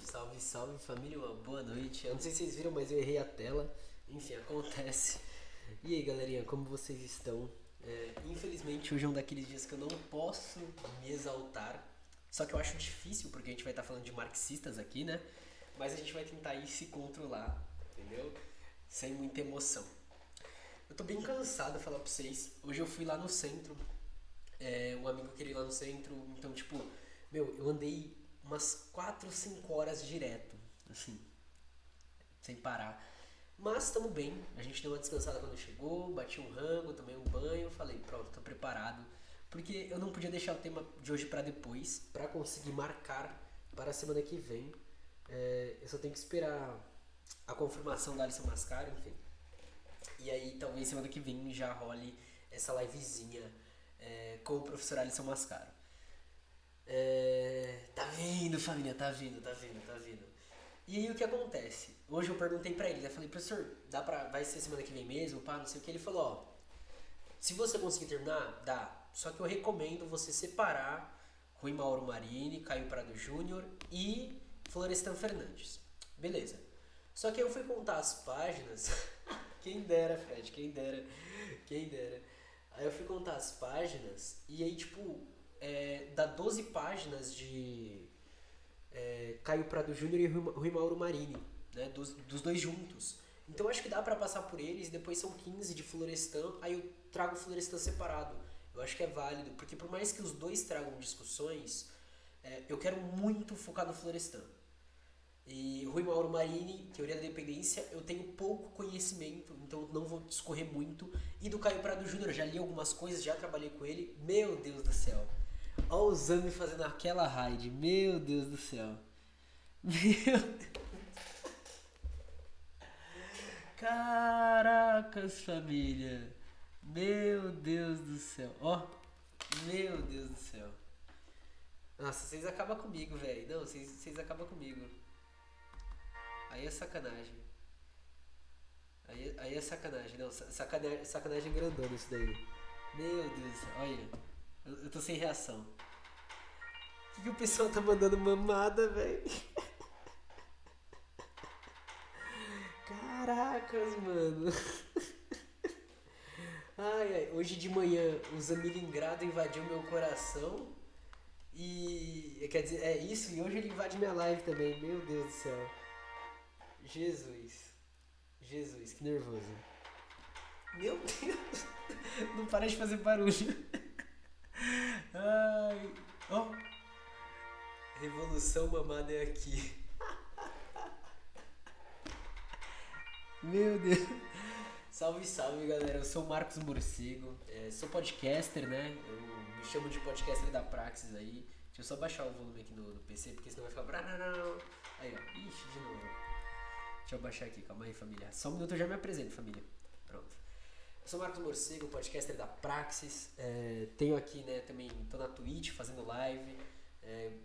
Salve, salve família, uma boa noite. Eu não sei se vocês viram, mas eu errei a tela. Enfim, acontece. E aí, galerinha, como vocês estão? Infelizmente, hoje é um daqueles dias que eu não posso me exaltar. Só que eu acho difícil, porque a gente vai estar falando de marxistas aqui, né? Mas a gente vai tentar ir se controlar, entendeu? Sem muita emoção. Eu tô bem cansado de falar pra vocês. Hoje eu fui lá no centro. Um amigo queria ir lá no centro. Então, tipo, eu andei umas 4 5 horas direto. Assim, sem parar. Mas estamos bem, a gente deu uma descansada quando chegou, bati um rango, tomei um banho, falei, pronto, tô preparado. Porque eu não podia deixar o tema de hoje para depois, para conseguir marcar para a semana que vem. Eu só tenho que esperar a confirmação da Alisson Mascaro, enfim. E aí talvez semana que vem já role essa livezinha com o professor Alisson Mascaro. Tá vindo, família, tá vindo. E aí o que acontece? Hoje eu perguntei pra ele, eu falei, professor, vai ser semana que vem mesmo, pá, não sei o que. Ele falou, ó, se você conseguir terminar, dá. Só que eu recomendo você separar Rui Mauro Marini, Caio Prado Júnior e Florestan Fernandes. Beleza. Só que eu fui contar as páginas, quem dera, Fred, quem dera. Aí eu fui contar as páginas e aí, tipo, dá 12 páginas de Caio Prado Júnior e Rui Mauro Marini, né? Dos dois juntos. Então acho que dá pra passar por eles, depois são 15 de Florestan, aí eu trago o Florestan separado. Eu acho que é válido, porque por mais que os dois tragam discussões, eu quero muito focar no Florestan. E Rui Mauro Marini, Teoria da Dependência, eu tenho pouco conhecimento, então não vou discorrer muito. E do Caio Prado Júnior, já li algumas coisas, já trabalhei com ele. Meu Deus do céu. Olha o Zami fazendo aquela raid. Meu Deus do céu. Meu... Caracas, família. Meu Deus do céu. Ó, meu Deus do céu. Nossa, vocês acabam comigo, velho. Não, vocês acabam comigo. Aí é sacanagem. Aí é sacanagem. Não, sacanagem grandona isso daí. Meu Deus do céu. Olha, eu tô sem reação. Que o pessoal tá mandando mamada, velho? Caracas, mano. Ai, ai. Hoje de manhã o Zamilingrado invadiu meu coração. E quer dizer, é isso, e hoje ele invade minha live também. Meu Deus do céu. Jesus. Jesus, que nervoso. Meu Deus. Não para de fazer barulho. Ai. Ó. Oh. Revolução mamada é aqui. Meu Deus. Salve, salve, galera. Eu sou o Marcos Morcego. Sou podcaster, né? Eu me chamo de podcaster da Praxis aí. Deixa eu só baixar o volume aqui no PC, porque senão vai ficar... Aí, ó. Ixi, de novo. Deixa eu baixar aqui. Calma aí, família. Só um minuto eu já me apresento, família. Pronto. Eu sou o Marcos Morcego, podcaster da Praxis. Tenho aqui, né, também... Tô na Twitch fazendo live.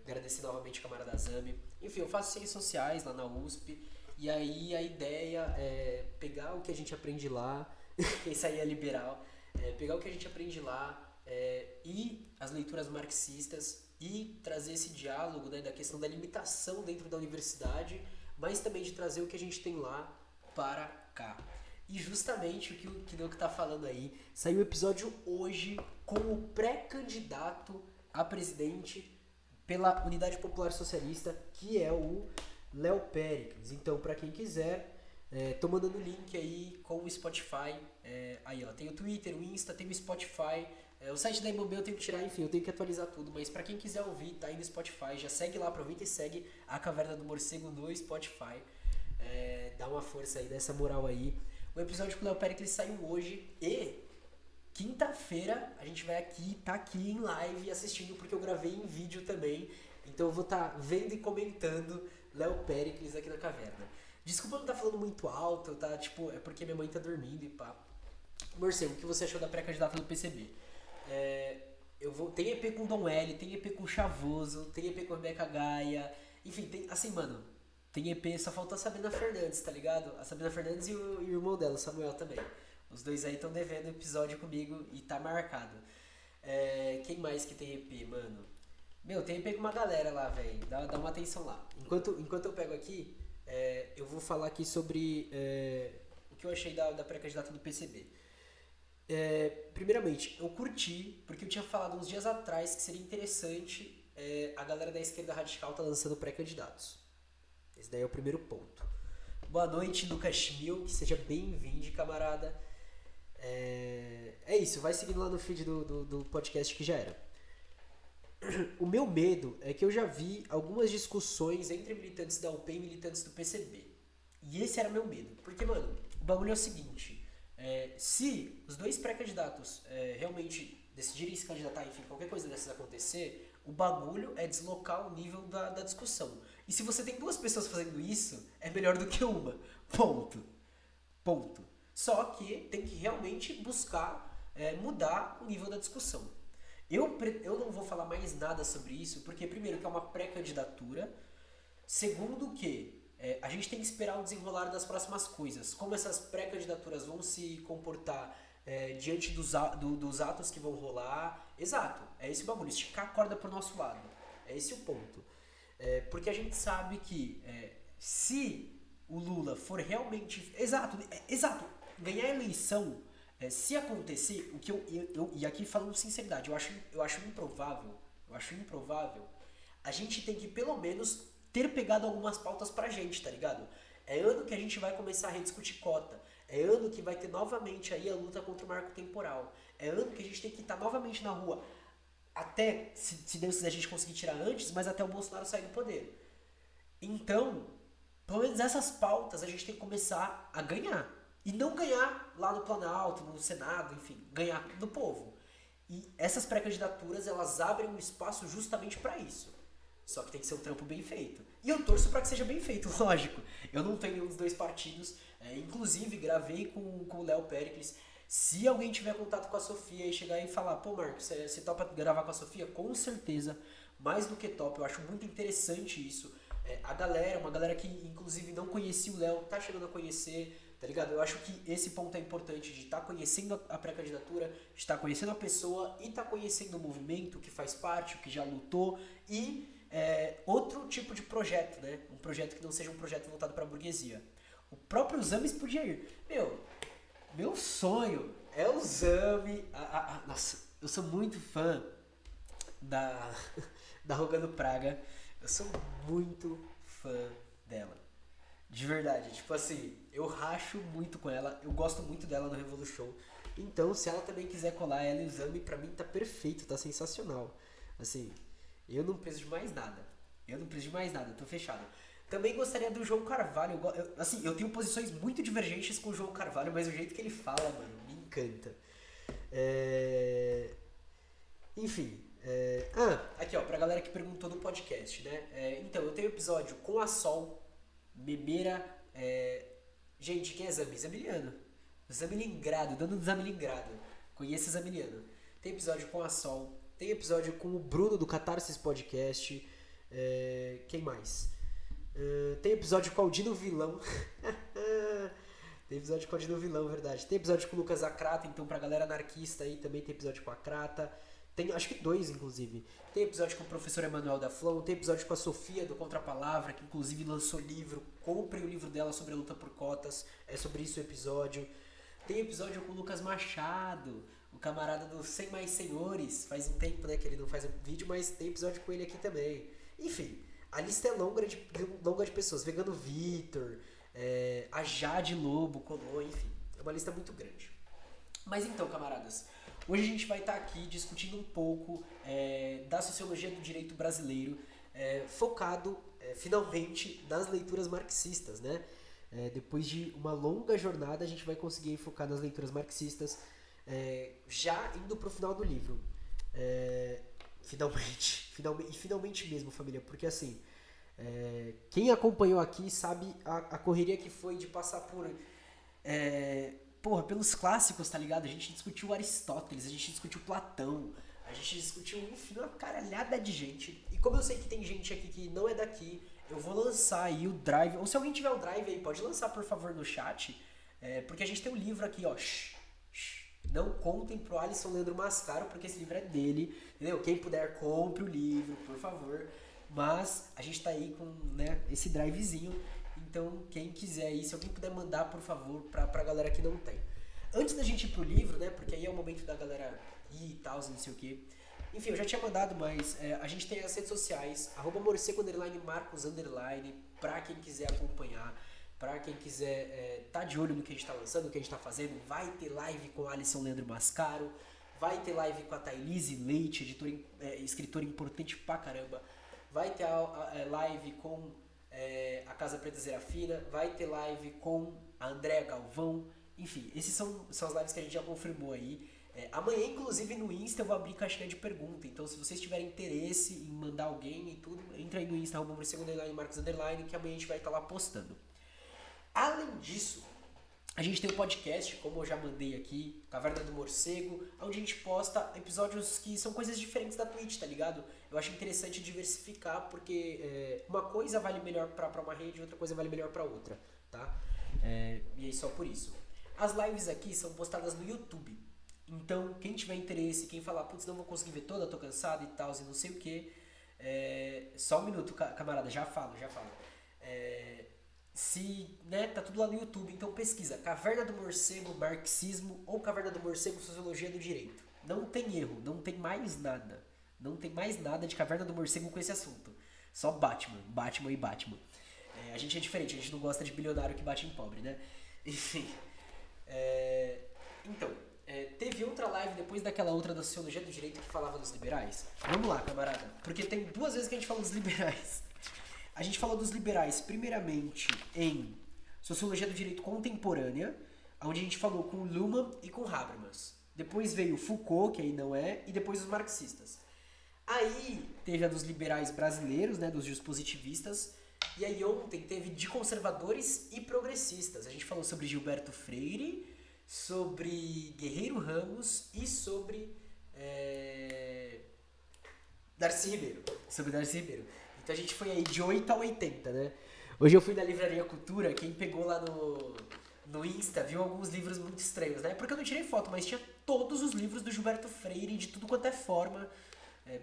Agradecer novamente o camarada Zami. Enfim, eu faço ciências sociais lá na USP. E aí a ideia é pegar o que a gente aprende lá, quem sair é liberal, pegar o que a gente aprende lá e as leituras marxistas e trazer esse diálogo, né, da questão da limitação dentro da universidade, mas também de trazer o que a gente tem lá para cá. E justamente o que o Doc tá falando aí, saiu o episódio hoje com o pré-candidato a presidente pela Unidade Popular Socialista, que é o Léo Péricles. Então, pra quem quiser, tô mandando o link aí com o Spotify. Aí, ó, tem o Twitter, o Insta, tem o Spotify. O site da Imobel eu tenho que tirar, enfim, eu tenho que atualizar tudo. Mas pra quem quiser ouvir, tá aí no Spotify. Já segue lá, aproveita e segue a Caverna do Morcego no Spotify. Dá uma força aí, dá essa moral aí. O episódio com o Léo Péricles saiu hoje e... quinta-feira a gente vai aqui, tá aqui em live assistindo, porque eu gravei em vídeo também. Então eu vou estar vendo e comentando Léo Péricles aqui na caverna. Desculpa não estar falando muito alto, tá? Tipo, é porque minha mãe tá dormindo e pá. Morcego, o que você achou da pré-candidata do PCB? Tem EP com Dom L, tem EP com Chavoso, tem EP com Rebeca Gaia. Enfim, tem, assim, mano, tem EP, só faltou a Sabrina Fernandes, tá ligado? A Sabrina Fernandes e o irmão dela, o Samuel também. Os dois aí estão devendo episódio comigo e tá marcado. Quem mais que tem EP, mano? Meu, tem pego uma galera lá, velho. Dá uma atenção lá. Enquanto eu pego aqui, eu vou falar aqui sobre o que eu achei da pré-candidata do PCB. Primeiramente, eu curti, porque eu tinha falado uns dias atrás que seria interessante a galera da esquerda radical tá lançando pré-candidatos. Esse daí é o primeiro ponto. Boa noite, Lucas Schmil, que seja bem-vindo, camarada. É isso, vai seguindo lá no feed do podcast que já era. O meu medo é que eu já vi algumas discussões entre militantes da UP e militantes do PCB. E esse era meu medo. Porque, mano, o bagulho é o seguinte. Se os dois pré-candidatos realmente decidirem se candidatar, enfim, qualquer coisa dessas acontecer, o bagulho é deslocar o nível da discussão. E se você tem duas pessoas fazendo isso, é melhor do que uma. Ponto. Ponto. Só que tem que realmente buscar mudar o nível da discussão. Eu não vou falar mais nada sobre isso, porque primeiro que é uma pré-candidatura, segundo que a gente tem que esperar o desenrolar das próximas coisas, como essas pré-candidaturas vão se comportar diante dos atos que vão rolar. Exato, é esse o bagulho, esticar a corda pro nosso lado, é esse o ponto. Porque a gente sabe que se o Lula for realmente... Exato, ganhar a eleição... se acontecer, o que e aqui falando sinceridade, eu acho improvável, a gente tem que pelo menos ter pegado algumas pautas pra gente, tá ligado? É ano que a gente vai começar a rediscutir cota, é ano que vai ter novamente aí a luta contra o marco temporal, é ano que a gente tem que estar novamente na rua, até, se Deus quiser a gente conseguir tirar antes, mas até o Bolsonaro sair do poder. Então, pelo menos essas pautas a gente tem que começar a ganhar. E não ganhar lá no Planalto, no Senado, enfim, ganhar do povo. E essas pré-candidaturas, elas abrem um espaço justamente para isso. Só que tem que ser um trampo bem feito. E eu torço para que seja bem feito, lógico. Eu não tenho nenhum dos dois partidos. Inclusive, gravei com o Léo Pericles. Se alguém tiver contato com a Sofia e chegar e falar, pô, Marcos, você topa gravar com a Sofia? Com certeza, mais do que top. Eu acho muito interessante isso. Uma galera que inclusive não conhecia o Léo, tá chegando a conhecer... Tá ligado? Eu acho que esse ponto é importante de estar conhecendo a pré-candidatura, de estar conhecendo a pessoa e estar conhecendo o movimento que faz parte, o que já lutou e outro tipo de projeto, né? Um projeto que não seja um projeto voltado para a burguesia. O próprio Zames podia ir. Meu sonho é o Zame. Nossa, eu sou muito fã da Rogando Praga. Eu sou muito fã dela. De verdade, tipo assim, eu racho muito com ela, eu gosto muito dela no Revolution. Então, se ela também quiser colar ela e o Zami, pra mim tá perfeito, tá sensacional. Assim, eu não preciso de mais nada. Tô fechado. Também gostaria do João Carvalho. Eu tenho posições muito divergentes com o João Carvalho, mas o jeito que ele fala, mano, me encanta. Enfim. Aqui ó, pra galera que perguntou no podcast, né? Então, eu tenho episódio com a Sol, Memeira, gente, quem é Zami? Zamiliano. Zamilingrado, dono do Zamilingrado. Conheça Zamiliano. Tem episódio com a Sol. Tem episódio com o Bruno do Catarsis Podcast. Quem mais? Tem episódio com o Aldino Vilão. Tem episódio com o Aldino Vilão, verdade. Tem episódio com o Lucas Acrata, então pra galera anarquista aí também tem episódio com a Crata. Tem, acho que 2, inclusive. Tem episódio com o professor Emanuel da Flow, tem episódio com a Sofia do Contra a Palavra, que inclusive lançou livro. Comprem o livro dela sobre a luta por cotas. É sobre isso o episódio. Tem episódio com o Lucas Machado, o camarada do Sem Mais Senhores. Faz um tempo, né, que ele não faz vídeo, mas tem episódio com ele aqui também. Enfim, a lista é longa de pessoas. Vegano Vitor, a Jade Lobo, Colô, enfim. É uma lista muito grande. Mas então, camaradas, hoje a gente vai estar aqui discutindo um pouco da sociologia do direito brasileiro, focado finalmente nas leituras marxistas, né? Depois de uma longa jornada, a gente vai conseguir focar nas leituras marxistas, já indo para o final do livro. Finalmente mesmo, família, porque assim, quem acompanhou aqui sabe a correria que foi de passar pelos clássicos, tá ligado? A gente discutiu Aristóteles, a gente discutiu Platão, a gente discutiu, enfim, uma caralhada de gente. E como eu sei que tem gente aqui que não é daqui, eu vou lançar aí o Drive, ou se alguém tiver o Drive aí, pode lançar, por favor, no chat, porque a gente tem um livro aqui, ó, Não contem pro Alisson Leandro Mascaro, porque esse livro é dele, entendeu? Quem puder, compre o livro, por favor. Mas a gente tá aí com, né, esse drivezinho. Então, quem quiser aí, se alguém puder mandar, por favor, pra galera que não tem. Antes da gente ir pro livro, né? Porque aí é o momento da galera ir e tal, não sei o quê. Enfim, eu já tinha mandado, mas a gente tem as redes sociais, @morcego_, Marcos_, pra quem quiser acompanhar, pra quem quiser tá de olho no que a gente tá lançando, no que a gente tá fazendo. Vai ter live com Alisson Leandro Mascaro, vai ter live com a Thailise Leite, escritora importante pra caramba. Vai ter a live com a Casa Preta Zerafina, vai ter live com a Andréa Galvão. Enfim, esses são as lives que a gente já confirmou aí. Amanhã, inclusive, no Insta eu vou abrir caixinha de pergunta. Então, se vocês tiverem interesse em mandar alguém e tudo, entra aí no Insta, @morcego_, Marcos_, que amanhã a gente vai estar lá postando. Além disso, a gente tem um podcast, como eu já mandei aqui, Caverna do Morcego, onde a gente posta episódios que são coisas diferentes da Twitch, tá ligado? Eu acho interessante diversificar, porque uma coisa vale melhor pra uma rede, outra coisa vale melhor pra outra, tá? E aí só por isso. As lives aqui são postadas no YouTube. Então, quem tiver interesse, quem falar, putz, não vou conseguir ver toda, tô cansado e tal, e não sei o que. Só um minuto, camarada, já falo. Tá tudo lá no YouTube, então pesquisa Caverna do Morcego, Marxismo ou Caverna do Morcego, Sociologia do Direito. Não tem erro, não tem mais nada. Não tem mais nada de Caverna do Morcego com esse assunto. Só Batman e Batman. A gente é diferente, a gente não gosta de bilionário que bate em pobre, né? Enfim. Então, teve outra live depois daquela outra da Sociologia do Direito que falava dos liberais. Vamos lá, camarada. Porque tem 2 vezes que a gente falou dos liberais. A gente falou dos liberais, primeiramente, em Sociologia do Direito Contemporânea, onde a gente falou com Luhmann e com Habermas. Depois veio Foucault, que aí não é, e depois os marxistas. Aí teve a dos liberais brasileiros, né, dos dispositivistas, e aí ontem teve de conservadores e progressistas. A gente falou sobre Gilberto Freire, sobre Guerreiro Ramos e sobre Darcy Ribeiro. Então a gente foi aí de 8 a 80, né? Hoje eu fui na Livraria Cultura, quem pegou lá no Insta viu alguns livros muito estranhos, né? Porque eu não tirei foto, mas tinha todos os livros do Gilberto Freire, de tudo quanto é forma.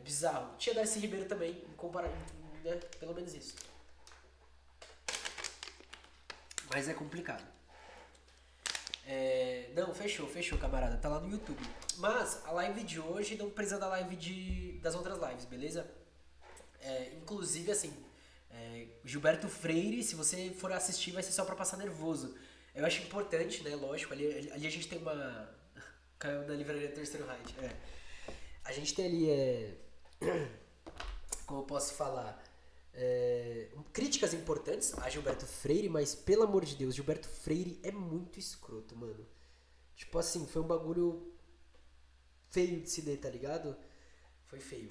Bizarro. Tinha Darcy Ribeiro também, né? Pelo menos isso. Mas é complicado. Não, fechou, camarada. Tá lá no YouTube. Mas a live de hoje não precisa da live das outras lives, beleza? Inclusive, assim, Gilberto Freire, se você for assistir, vai ser só pra passar nervoso. Eu acho importante, né? Lógico, ali a gente tem uma... Caiu na Livraria Terceiro Reich. A gente tem ali, como eu posso falar, críticas importantes a Gilberto Freire, mas pelo amor de Deus, Gilberto Freire é muito escroto, mano. Tipo assim, foi um bagulho feio de se ler, tá ligado? Foi feio.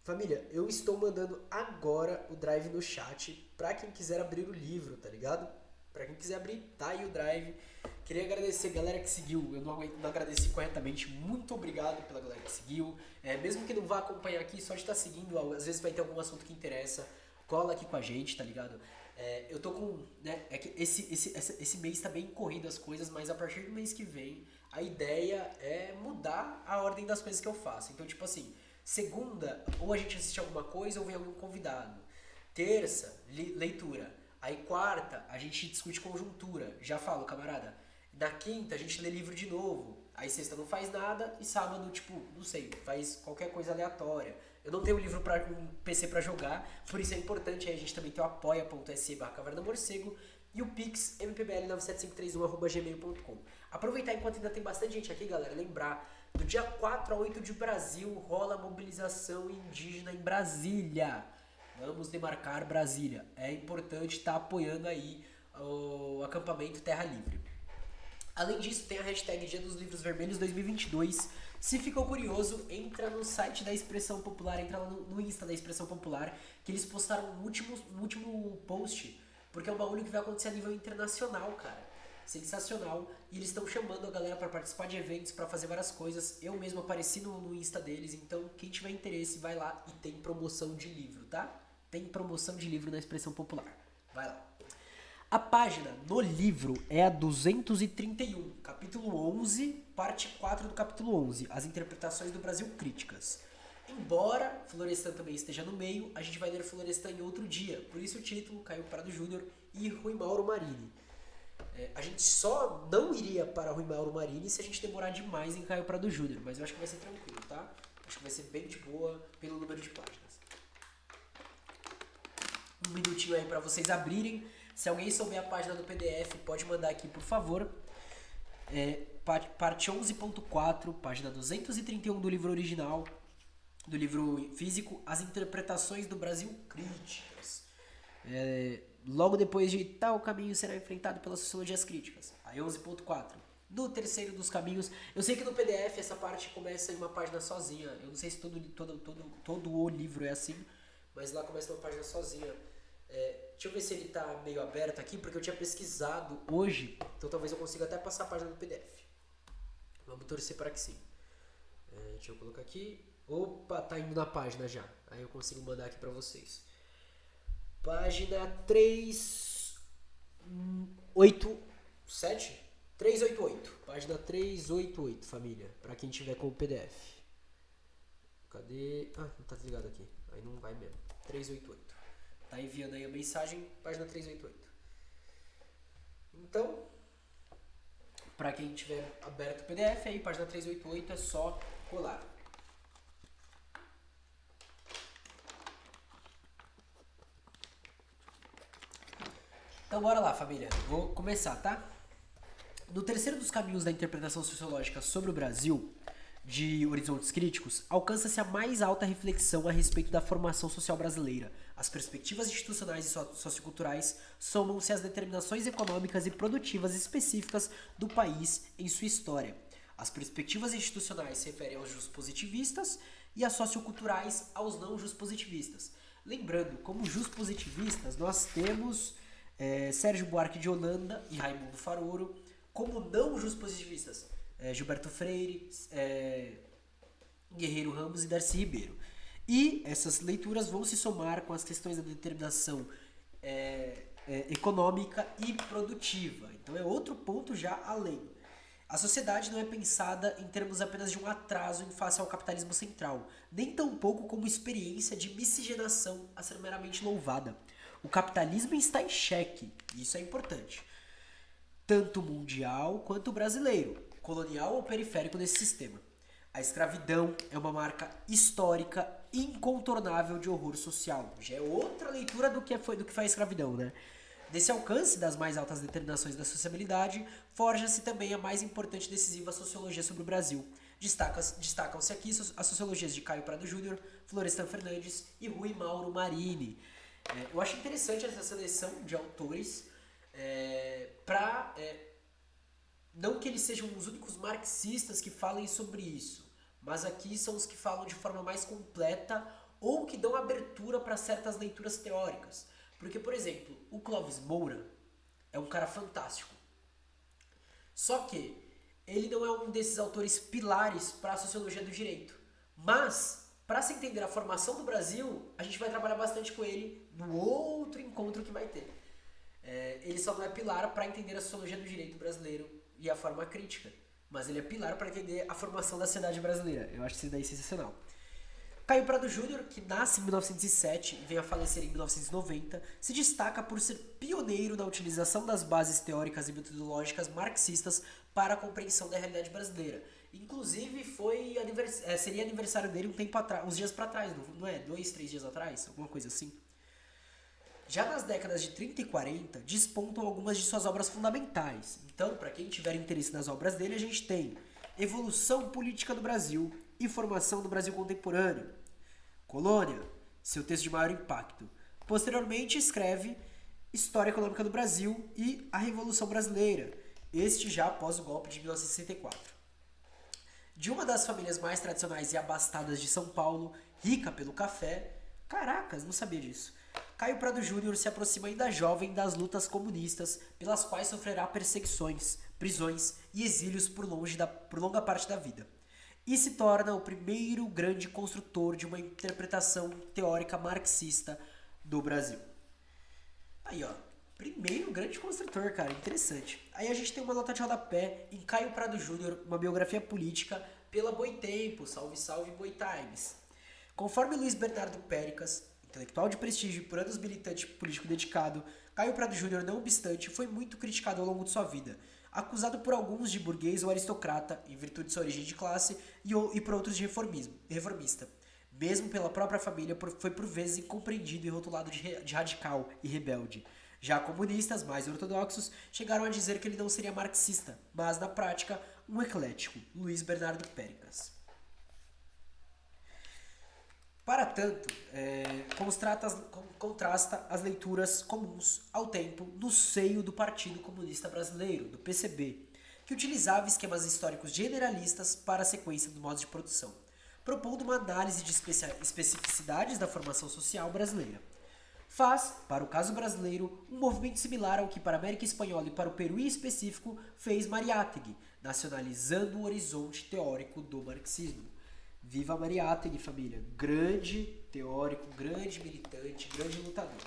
Família, eu estou mandando agora o drive no chat pra quem quiser abrir o livro, tá ligado? Pra quem quiser abrir, tá aí o drive. Queria agradecer a galera que seguiu, eu não agradeci corretamente, muito obrigado pela galera que seguiu. Mesmo que não vá acompanhar aqui, só de estar seguindo, às vezes vai ter algum assunto que interessa, cola aqui com a gente, tá ligado? Eu tô com, né, que esse mês tá bem corrido as coisas, mas a partir do mês que vem, a ideia é mudar a ordem das coisas que eu faço. Então, tipo assim, segunda, ou a gente assiste alguma coisa ou vem algum convidado. Terça, leitura. Aí quarta, a gente discute conjuntura. Já falo, camarada. Na quinta, a gente lê livro de novo. Aí sexta não faz nada. E sábado, tipo, não sei, faz qualquer coisa aleatória. Eu não tenho um PC pra jogar. Por isso é importante aí a gente também ter o apoia.se/Caverna Morcego e o Pix mpbl97531@gmail.com. Aproveitar enquanto ainda tem bastante gente aqui, galera. Lembrar, do dia 4 a 8 de Brasil rola a mobilização indígena em Brasília. Vamos demarcar Brasília. É importante estar apoiando aí o acampamento Terra Livre. Além disso, tem a hashtag Dia dos Livros Vermelhos 2022. Se ficou curioso, entra no site da Expressão Popular, entra lá no Insta da Expressão Popular, que eles postaram no último post, porque é um bagulho que vai acontecer a nível internacional, cara. Sensacional. E eles estão chamando a galera para participar de eventos, para fazer várias coisas. Eu mesmo apareci no Insta deles, então quem tiver interesse, vai lá e tem promoção de livro, tá? Tem promoção de livro na Expressão Popular. Vai lá. A página no livro é a 231, capítulo capítulo 11, parte 4 do capítulo 11, as interpretações do Brasil críticas. Embora Florestan também esteja no meio, a gente vai ler Florestan em outro dia, por isso o título, Caio Prado Júnior e Rui Mauro Marini. A gente só não iria para Rui Mauro Marini se a gente demorar demais em Caio Prado Júnior, mas eu acho que vai ser tranquilo, tá? Acho que vai ser bem de boa pelo número de páginas. Um minutinho aí para vocês abrirem. Se alguém souber a página do PDF, pode mandar aqui, por favor. Parte 11.4, página 231 do livro original, do livro físico, As Interpretações do Brasil Críticas. Logo depois de tal caminho será enfrentado pelas sociologias críticas. Aí 11.4. No terceiro dos caminhos, eu sei que no PDF essa parte começa em uma página sozinha. Eu não sei se todo o livro é assim, mas lá começa uma página sozinha. Deixa eu ver se ele tá meio aberto aqui, porque eu tinha pesquisado hoje, então talvez eu consiga até passar a página do PDF. Vamos torcer para que sim. Deixa eu colocar aqui. Opa, tá indo na página já. Aí eu consigo mandar aqui para vocês. Página 387? 388. Página 388, família. Para quem tiver com o PDF. Cadê? Ah, não tá desligado aqui. Aí não vai mesmo. 388. Tá enviando aí a mensagem, página 388. Então, para quem tiver aberto o PDF aí, página 388, é só colar. Então bora lá, família. Vou começar, tá? No terceiro dos caminhos da interpretação sociológica sobre o Brasil, de Horizontes Críticos, alcança-se a mais alta reflexão a respeito da formação social brasileira. As perspectivas institucionais e socioculturais somam-se às determinações econômicas e produtivas específicas do país em sua história. As perspectivas institucionais se referem aos juspositivistas e as socioculturais aos não juspositivistas. Lembrando, como juspositivistas, nós temos Sérgio Buarque de Holanda e Raimundo Faroro. Como não juspositivistas, Gilberto Freire, Guerreiro Ramos e Darcy Ribeiro. E essas leituras vão se somar com as questões da determinação econômica e produtiva. Então é outro ponto já além. A sociedade não é pensada em termos apenas de um atraso em face ao capitalismo central, nem tampouco como experiência de miscigenação a ser meramente louvada. O capitalismo está em xeque, e isso é importante, tanto mundial quanto brasileiro, colonial ou periférico desse sistema. A escravidão é uma marca histórica incontornável de horror social. Já é outra leitura do que foi a escravidão, né? Desse alcance das mais altas determinações da sociabilidade, forja-se também a mais importante e decisiva sociologia sobre o Brasil. Destacam-se aqui as sociologias de Caio Prado Júnior, Florestan Fernandes e Rui Mauro Marini. Eu acho interessante essa seleção de autores não que eles sejam os únicos marxistas que falem sobre isso, mas aqui são os que falam de forma mais completa ou que dão abertura para certas leituras teóricas. Porque, por exemplo, o Clóvis Moura é um cara fantástico. Só que ele não é um desses autores pilares para a sociologia do direito. Mas, para se entender a formação do Brasil, a gente vai trabalhar bastante com ele no outro encontro que vai ter. Ele só não é pilar para entender a sociologia do direito brasileiro e a forma crítica, mas ele é pilar para entender a formação da sociedade brasileira. Eu acho isso daí sensacional. Caio Prado Júnior, que nasce em 1907 e vem a falecer em 1990, se destaca por ser pioneiro na utilização das bases teóricas e metodológicas marxistas para a compreensão da realidade brasileira. Inclusive, seria aniversário dele uns dias para trás, não é? 2, 3 dias atrás? Alguma coisa assim. Já nas décadas de 30 e 40, despontam algumas de suas obras fundamentais. Então, para quem tiver interesse nas obras dele, a gente tem Evolução Política do Brasil e Formação do Brasil Contemporâneo, Colônia, seu texto de maior impacto. Posteriormente, escreve História Econômica do Brasil e A Revolução Brasileira, este já após o golpe de 1964. De uma das famílias mais tradicionais e abastadas de São Paulo, rica pelo café, caracas, não sabia disso, Caio Prado Júnior se aproxima ainda jovem das lutas comunistas, pelas quais sofrerá perseguições, prisões e exílios por longa parte da vida. E se torna o primeiro grande construtor de uma interpretação teórica marxista do Brasil. Aí, ó, Primeiro grande construtor, cara, interessante. Aí a gente tem uma nota de rodapé em Caio Prado Júnior, uma biografia política pela Boitempo, salve salve Boitimes. Conforme Luiz Bernardo Péricas, intelectual de prestígio e por anos militante político dedicado, Caio Prado Júnior, não obstante, foi muito criticado ao longo de sua vida, acusado por alguns de burguês ou aristocrata, em virtude de sua origem de classe, e por outros de reformista. Mesmo pela própria família, foi por vezes incompreendido e rotulado de radical e rebelde. Já comunistas, mais ortodoxos, chegaram a dizer que ele não seria marxista, mas, na prática, um eclético, Luiz Bernardo Péricas. Para tanto, contrasta as leituras comuns ao tempo no seio do Partido Comunista Brasileiro, do PCB, que utilizava esquemas históricos generalistas para a sequência do modo de produção, propondo uma análise de especificidades da formação social brasileira. Faz, para o caso brasileiro, um movimento similar ao que para a América Espanhola e para o Peru em específico fez Mariátegui, nacionalizando o horizonte teórico do marxismo. Viva Mariátegui, família! Grande teórico, grande militante, grande lutador.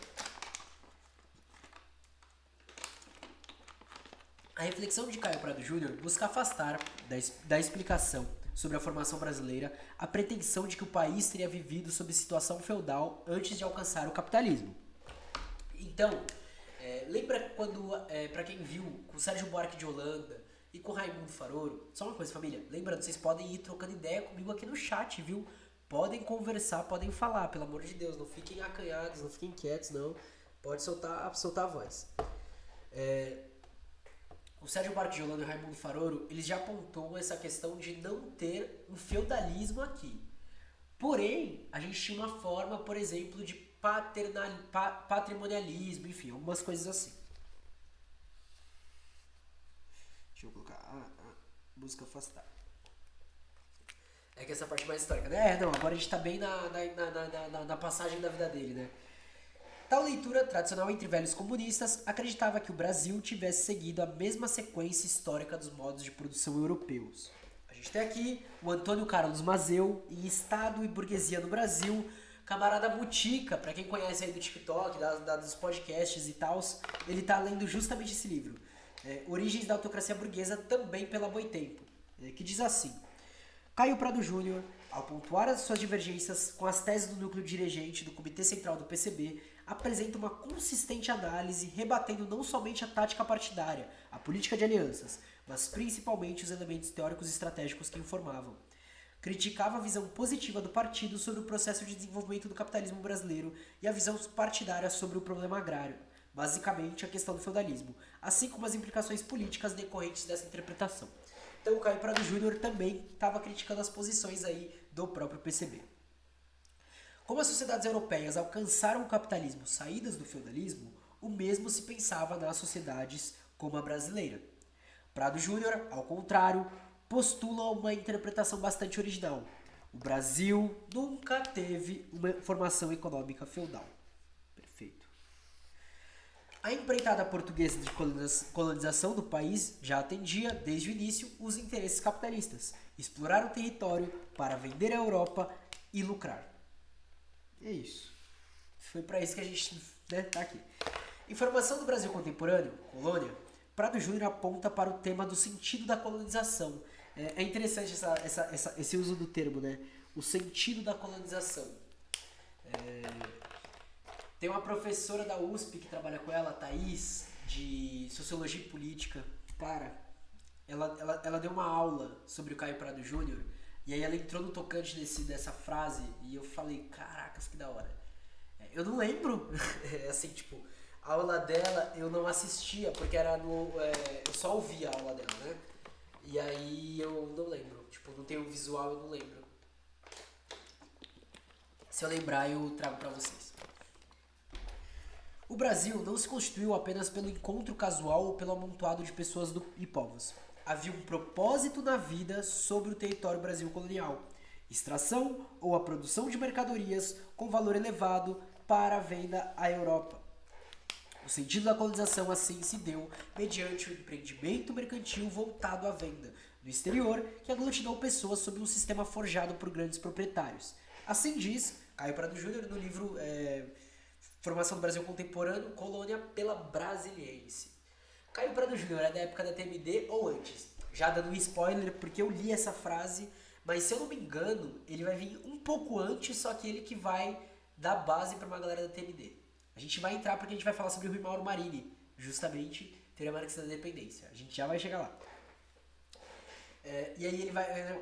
A reflexão de Caio Prado Júnior busca afastar da explicação sobre a formação brasileira a pretensão de que o país teria vivido sob situação feudal antes de alcançar o capitalismo. Então, lembra quando, para quem viu, com Sérgio Buarque de Holanda e com Raimundo Faroro, só uma coisa, família, lembrando, vocês podem ir trocando ideia comigo aqui no chat, viu? Podem conversar, podem falar, pelo amor de Deus, não fiquem acanhados, não fiquem quietos, não. Pode soltar a voz. O Sérgio Buarque de Holanda e o Raimundo Faroro, eles já apontou essa questão de não ter um feudalismo aqui. Porém, a gente tinha uma forma, por exemplo, de patrimonialismo, enfim, algumas coisas assim. Deixa eu colocar busca afastar. É que essa parte mais histórica, né? Não, agora a gente tá bem na passagem da vida dele, né? Tal leitura, tradicional entre velhos comunistas, acreditava que o Brasil tivesse seguido a mesma sequência histórica dos modos de produção europeus. A gente tem aqui o Antônio Carlos Mazeu, em Estado e Burguesia no Brasil, camarada Mutica, pra quem conhece aí do TikTok, dos podcasts e tal, ele tá lendo justamente esse livro, Origens da Autocracia Burguesa, também pela Boitempo, que diz assim: Caio Prado Júnior, ao pontuar as suas divergências com as teses do núcleo dirigente do Comitê Central do PCB, apresenta uma consistente análise rebatendo não somente a tática partidária, a política de alianças, mas principalmente os elementos teóricos e estratégicos que informavam. Criticava a visão positiva do partido sobre o processo de desenvolvimento do capitalismo brasileiro e a visão partidária sobre o problema agrário, basicamente a questão do feudalismo, assim como as implicações políticas decorrentes dessa interpretação. Então o Caio Prado Júnior também estava criticando as posições aí do próprio PCB. Como as sociedades europeias alcançaram o capitalismo saídas do feudalismo, o mesmo se pensava nas sociedades como a brasileira. Prado Júnior, ao contrário, postula uma interpretação bastante original. O Brasil nunca teve uma formação econômica feudal. Perfeito. A empreitada portuguesa de colonização do país já atendia, desde o início, os interesses capitalistas, explorar o território para vender à Europa e lucrar. É isso. Foi para isso que a gente tá aqui. Informação do Brasil contemporâneo, colônia, Prado Júnior aponta para o tema do sentido da colonização. É interessante esse uso do termo, né? O sentido da colonização. Tem uma professora da USP que trabalha com ela, a Thaís, de Sociologia e Política. Cara, ela deu uma aula sobre o Caio Prado Júnior. E aí ela entrou no tocante dessa frase e eu falei, caracas, que da hora. Eu não lembro, assim, tipo, a aula dela eu não assistia, porque era eu só ouvia a aula dela, né? E aí eu não lembro, tipo, não tenho visual, eu não lembro. Se eu lembrar, eu trago pra vocês. O Brasil não se constituiu apenas pelo encontro casual ou pelo amontoado de pessoas e povos. Havia um propósito na vida sobre o território Brasil colonial, extração ou a produção de mercadorias com valor elevado para a venda à Europa. O sentido da colonização assim se deu mediante o empreendimento mercantil voltado à venda no exterior, que aglutinou pessoas sob um sistema forjado por grandes proprietários. Assim diz Caio Prado Júnior no livro Formação do Brasil Contemporâneo, colônia pela Brasiliense. Caio Prado Júnior é da época da TMD ou antes? Já dando um spoiler, porque eu li essa frase, mas se eu não me engano, ele vai vir um pouco antes, só que ele que vai dar base para uma galera da TMD. A gente vai entrar porque a gente vai falar sobre o Rui Mauro Marini, justamente, teoria marxista da dependência. A gente já vai chegar lá. E aí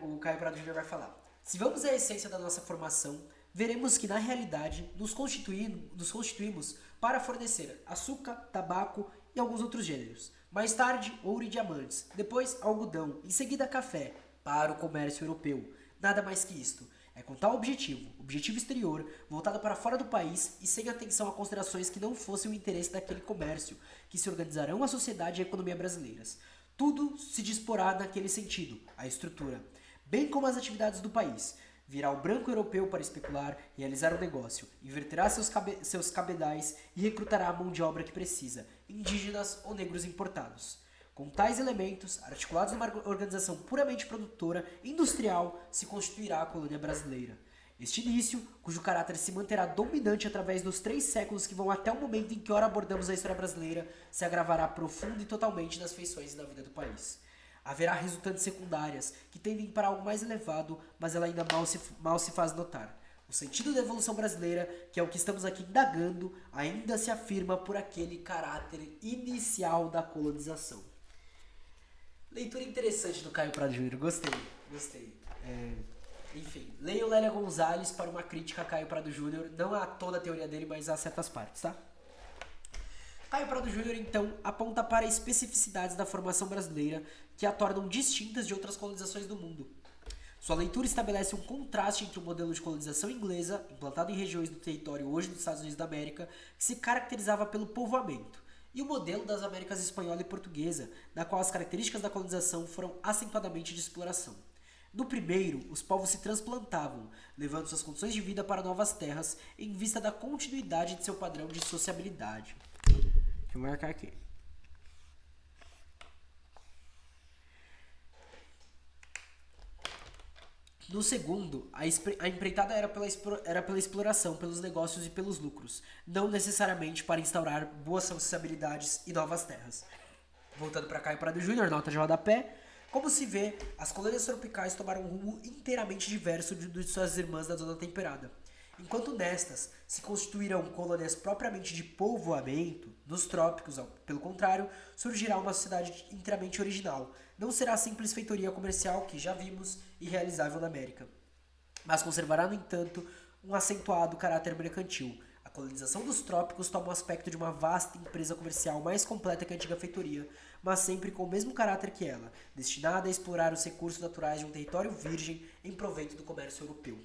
o Caio Prado Júnior vai falar: se vamos à essência da nossa formação, veremos que na realidade nos constituímos para fornecer açúcar, tabaco e alguns outros gêneros. Mais tarde, ouro e diamantes, depois algodão, em seguida café, para o comércio europeu. Nada mais que isto. É com tal objetivo exterior, voltado para fora do país e sem atenção a considerações que não fossem o interesse daquele comércio, que se organizarão a sociedade e a economia brasileiras. Tudo se disporá naquele sentido, a estrutura, bem como as atividades do país. Virá o branco europeu para especular, realizar o negócio, inverterá seus cabedais e recrutará a mão de obra que precisa, indígenas ou negros importados. Com tais elementos, articulados numa organização puramente produtora, industrial, se constituirá a colônia brasileira. Este início, cujo caráter se manterá dominante através dos 3 séculos que vão até o momento em que ora abordamos a história brasileira, se agravará profundo e totalmente nas feições e na vida do país. Haverá resultantes secundárias, que tendem para algo mais elevado, mas ela ainda mal se faz notar. O sentido da evolução brasileira, que é o que estamos aqui indagando, ainda se afirma por aquele caráter inicial da colonização. Leitura interessante do Caio Prado Júnior, gostei. Enfim, leiam Lélia Gonzalez para uma crítica a Caio Prado Júnior, não a toda a teoria dele, mas a certas partes, tá? Caio Prado Júnior, então, aponta para especificidades da formação brasileira que a tornam distintas de outras colonizações do mundo. Sua leitura estabelece um contraste entre o modelo de colonização inglesa, implantado em regiões do território hoje dos Estados Unidos da América, que se caracterizava pelo povoamento, e o modelo das Américas espanhola e portuguesa, na qual as características da colonização foram acentuadamente de exploração. No primeiro, os povos se transplantavam, levando suas condições de vida para novas terras, em vista da continuidade de seu padrão de sociabilidade. Deixa eu marcar aqui. No segundo, a empreitada era pela exploração, pelos negócios e pelos lucros, não necessariamente para instaurar boas sociabilidades e novas terras. Voltando para Caio Prado Júnior, nota de rodapé, como se vê, as colônias tropicais tomaram um rumo inteiramente diverso de suas irmãs da zona temperada. Enquanto nestas se constituirão colônias propriamente de povoamento, nos trópicos, pelo contrário, surgirá uma sociedade inteiramente original. Não será a simples feitoria comercial que já vimos e realizável na América, mas conservará, no entanto, um acentuado caráter mercantil. A colonização dos trópicos toma o aspecto de uma vasta empresa comercial mais completa que a antiga feitoria, mas sempre com o mesmo caráter que ela, destinada a explorar os recursos naturais de um território virgem em proveito do comércio europeu.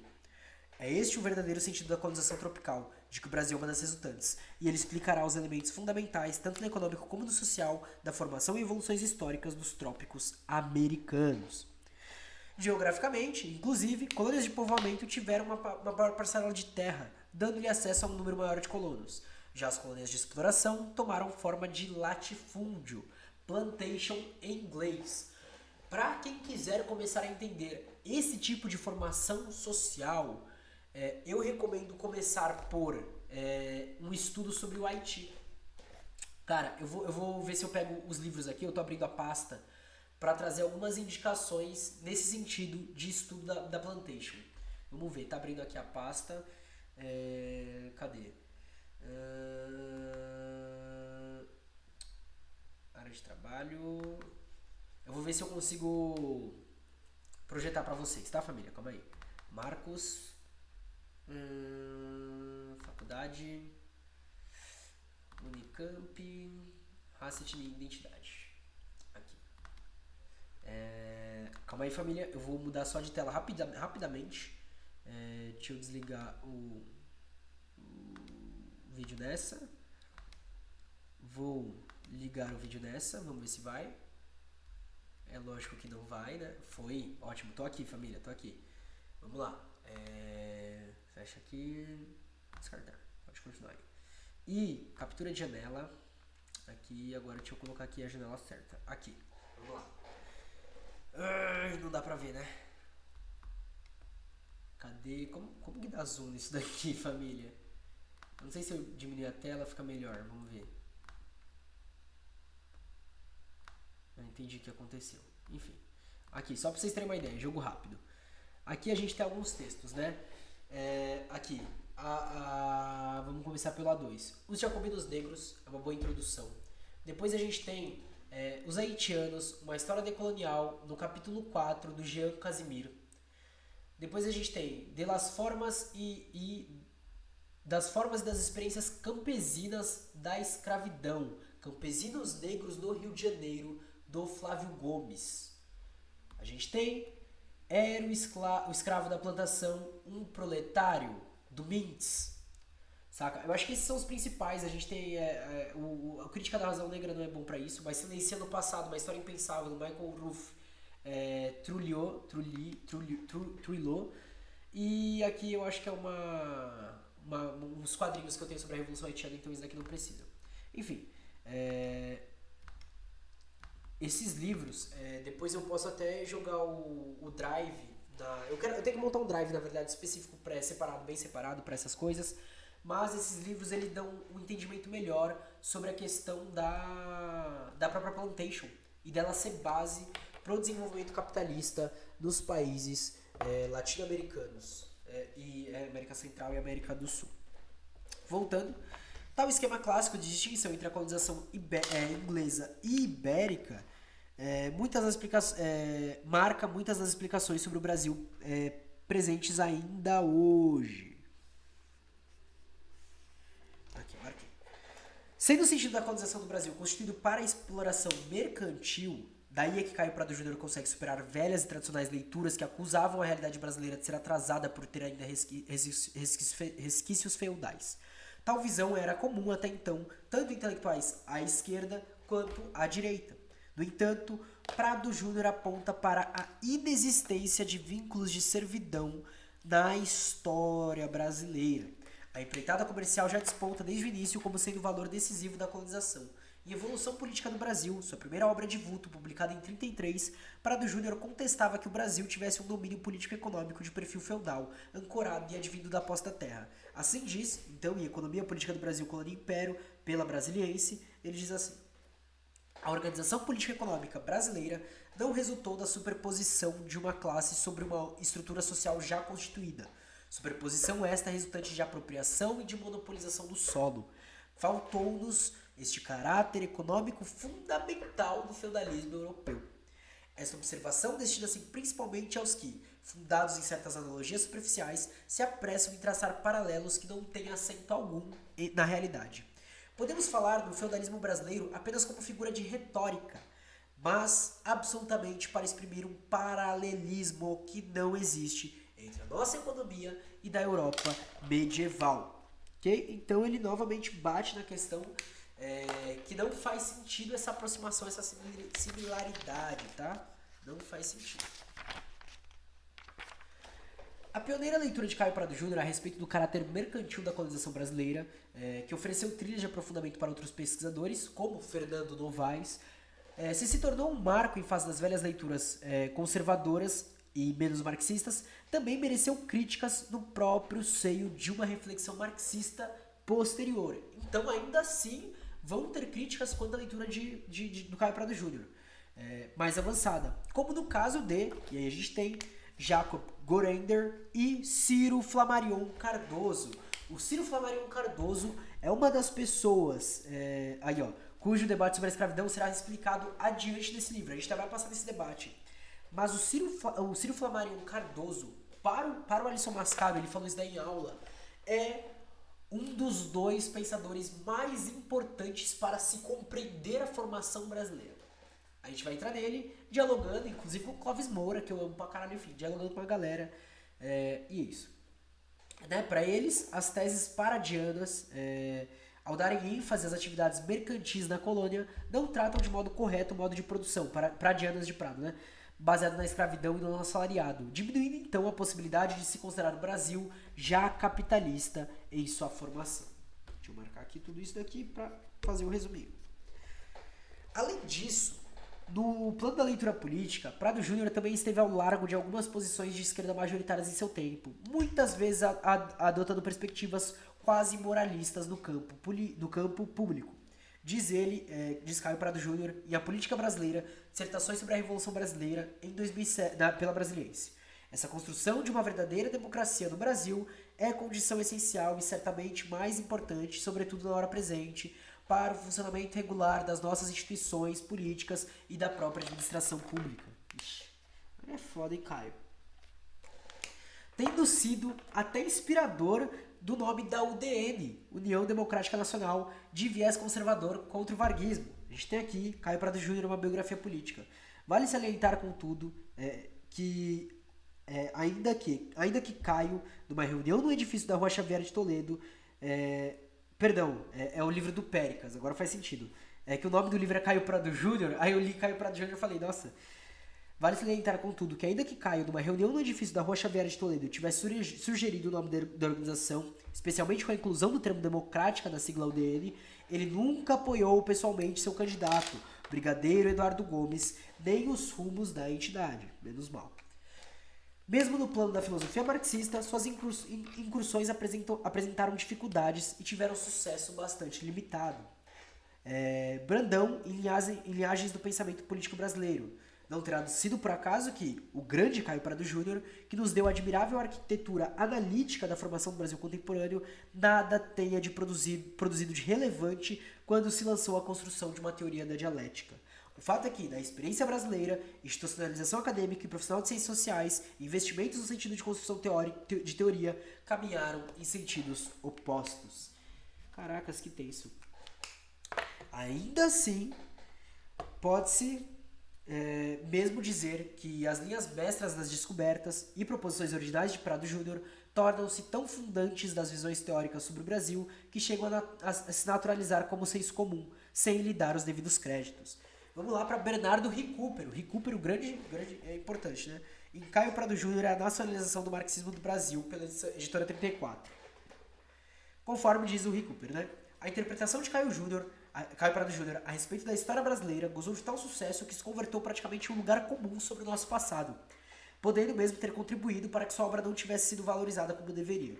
É este o verdadeiro sentido da colonização tropical, de que o Brasil é uma das resultantes, e ele explicará os elementos fundamentais, tanto no econômico como no social, da formação e evoluções históricas dos trópicos americanos. Geograficamente, inclusive, colônias de povoamento tiveram uma maior parcela de terra, dando-lhe acesso a um número maior de colonos. Já as colônias de exploração tomaram forma de latifúndio, plantation em inglês. Para quem quiser começar a entender esse tipo de formação social, eu recomendo começar por um estudo sobre o Haiti. Cara, eu vou ver se eu pego os livros aqui, eu tô abrindo a pasta para trazer algumas indicações nesse sentido de estudo da plantation. Vamos ver, tá abrindo aqui a pasta. Cadê? Área de trabalho. Eu vou ver se eu consigo projetar para vocês, tá, família? Calma aí. Marcos. Faculdade. Unicamp. Raça, etnia e identidade. Aqui. Calma aí, família. Eu vou mudar só de tela rapidamente. Deixa eu desligar o vídeo nessa. Vou ligar o vídeo nessa. Vamos ver se vai. É lógico que não vai, né? Foi. Ótimo. Tô aqui, família. Tô aqui. Vamos lá. Fecha aqui. Descartar. Pode continuar aí. E captura de janela. Aqui. Agora deixa eu colocar aqui a janela certa. Aqui. Vamos lá. Não dá pra ver, né? Cadê? Como que dá zoom nisso daqui, família? Não sei se eu diminuir a tela fica melhor, vamos ver. Eu entendi o que aconteceu. Enfim, aqui, só pra vocês terem uma ideia, jogo rápido. Aqui a gente tem alguns textos, né? Aqui, vamos começar pelo A2. Os Jacobinos Negros é uma boa introdução. Depois a gente tem Os Haitianos, uma história decolonial, no capítulo 4, do Jean Casimiro. Depois a gente tem De las Formas das Formas e das Experiências Campesinas da Escravidão, Campesinos Negros no Rio de Janeiro, do Flávio Gomes. A gente tem Era o Escravo da Plantação, um Proletário, do Mintz. Saca? Eu acho que esses são os principais. A gente tem a Crítica da Razão Negra não é bom pra isso, mas Silenciando o Passado, uma história impensável, do Michael Ruff, Trujillo. E aqui eu acho que é uns quadrinhos que eu tenho sobre a Revolução Haitiana, então isso daqui não precisa. Enfim, esses livros, depois eu posso até jogar o Drive. Eu tenho que montar um Drive, na verdade, específico, bem separado para essas coisas. Mas esses livros eles dão um entendimento melhor sobre a questão da própria plantation e dela ser base para o desenvolvimento capitalista nos países latino-americanos e América Central e América do Sul. Voltando, tal esquema clássico de distinção entre a colonização inglesa e ibérica marca muitas das explicações sobre o Brasil presentes ainda hoje. Aqui, marquei. Sendo o sentido da colonização do Brasil constituído para a exploração mercantil, daí é que Caio Prado Júnior consegue superar velhas e tradicionais leituras que acusavam a realidade brasileira de ser atrasada por ter ainda resquícios feudais. Tal visão era comum até então, tanto intelectuais à esquerda quanto à direita. No entanto, Prado Júnior aponta para a inexistência de vínculos de servidão na história brasileira. A empreitada comercial já desponta desde o início como sendo o valor decisivo da colonização. Em Evolução Política do Brasil, sua primeira obra de vulto, publicada em 1933, Prado Júnior contestava que o Brasil tivesse um domínio político-econômico de perfil feudal, ancorado e advindo da posse da terra. Assim diz, então, em Economia Política do Brasil, Colônia e Império, pela Brasiliense, ele diz assim: a organização política-econômica brasileira não resultou da superposição de uma classe sobre uma estrutura social já constituída. Superposição esta resultante de apropriação e de monopolização do solo. Faltou-nos este caráter econômico fundamental do feudalismo europeu. Esta observação destina-se principalmente aos que, fundados em certas analogias superficiais, se apressam em traçar paralelos que não têm assento algum na realidade. Podemos falar do feudalismo brasileiro apenas como figura de retórica, mas absolutamente para exprimir um paralelismo que não existe entre a nossa economia e da Europa medieval. Okay? Então ele novamente bate na questão que não faz sentido essa aproximação, essa similaridade, tá? Não faz sentido. A pioneira leitura de Caio Prado Júnior a respeito do caráter mercantil da colonização brasileira, que ofereceu trilhas de aprofundamento para outros pesquisadores, como Fernando Novaes, se tornou um marco em face das velhas leituras conservadoras e menos marxistas, também mereceu críticas no próprio seio de uma reflexão marxista posterior. Então, ainda assim, vão ter críticas quanto à leitura do Caio Prado Júnior, mais avançada. Como no caso e aí a gente tem Jacob Gorender e Ciro Flammarion Cardoso. O Ciro Flammarion Cardoso é uma das pessoas cujo debate sobre a escravidão será explicado adiante desse livro. A gente vai passar nesse debate. Mas o Ciro Flammarion Cardoso, para o Alisson Mascaro, ele falou isso daí em aula, é um dos dois pensadores mais importantes para se compreender a formação brasileira. A gente vai entrar nele, dialogando, inclusive com o Clóvis Moura, que eu amo pra caralho, enfim, dialogando com a galera. E é isso. Para eles, as teses paradianas, ao darem ênfase às atividades mercantis na colônia, não tratam de modo correto o modo de produção, paradianas de Prado, né? Baseado na escravidão e no assalariado, diminuindo então a possibilidade de se considerar o Brasil já capitalista em sua formação. Deixa eu marcar aqui tudo isso daqui para fazer um resuminho. Além disso, no plano da leitura política, Prado Júnior também esteve ao largo de algumas posições de esquerda majoritárias em seu tempo, muitas vezes adotando perspectivas quase moralistas no campo público. Diz Caio Prado Júnior, em A Política Brasileira, dissertações sobre a Revolução Brasileira em 2007, pela Brasiliense. Essa construção de uma verdadeira democracia no Brasil é condição essencial e certamente mais importante, sobretudo na hora presente, para o funcionamento regular das nossas instituições políticas e da própria administração pública. Ixi, é foda, hein, Caio? Tendo sido até inspirador do nome da UDN, União Democrática Nacional, de viés conservador contra o varguismo. A gente tem aqui, Caio Prado Júnior, uma biografia política. Vale salientar, contudo, que ainda que Caio, numa reunião no edifício da Rua Xavier de Toledo, é o livro do Péricles, agora faz sentido. É que o nome do livro é Caio Prado Júnior, aí eu li Caio Prado Júnior e falei, nossa. Vale salientar, contudo, que ainda que Caio, numa reunião no edifício da Rua Xavier de Toledo, tivesse sugerido o nome da organização, especialmente com a inclusão do termo democrática na sigla UDN, ele nunca apoiou pessoalmente seu candidato, Brigadeiro Eduardo Gomes, nem os rumos da entidade, menos mal. Mesmo no plano da filosofia marxista, suas incursões apresentaram dificuldades e tiveram sucesso bastante limitado. Brandão em linhagens do pensamento político brasileiro. Não terá sido por acaso que o grande Caio Prado Júnior, que nos deu a admirável arquitetura analítica da formação do Brasil contemporâneo, nada tenha produzido de relevante quando se lançou a construção de uma teoria da dialética. O fato é que, na experiência brasileira, institucionalização acadêmica e profissional de ciências sociais, investimentos no sentido de construção de teoria, caminharam em sentidos opostos. Caracas, que tenso. Ainda assim, pode-se mesmo dizer que as linhas mestras das descobertas e proposições originais de Prado Júnior tornam-se tão fundantes das visões teóricas sobre o Brasil que chegam a se naturalizar como senso comum, sem lhe dar os devidos créditos. Vamos lá para Bernardo Recupero. Recupero, grande é importante, né? Em Caio Prado Júnior é a nacionalização do marxismo do Brasil, pela editora 34. Conforme diz o Recupero, né? A interpretação de Caio Prado Júnior a respeito da história brasileira gozou de tal sucesso que se converteu praticamente em um lugar comum sobre o nosso passado, podendo mesmo ter contribuído para que sua obra não tivesse sido valorizada como deveria.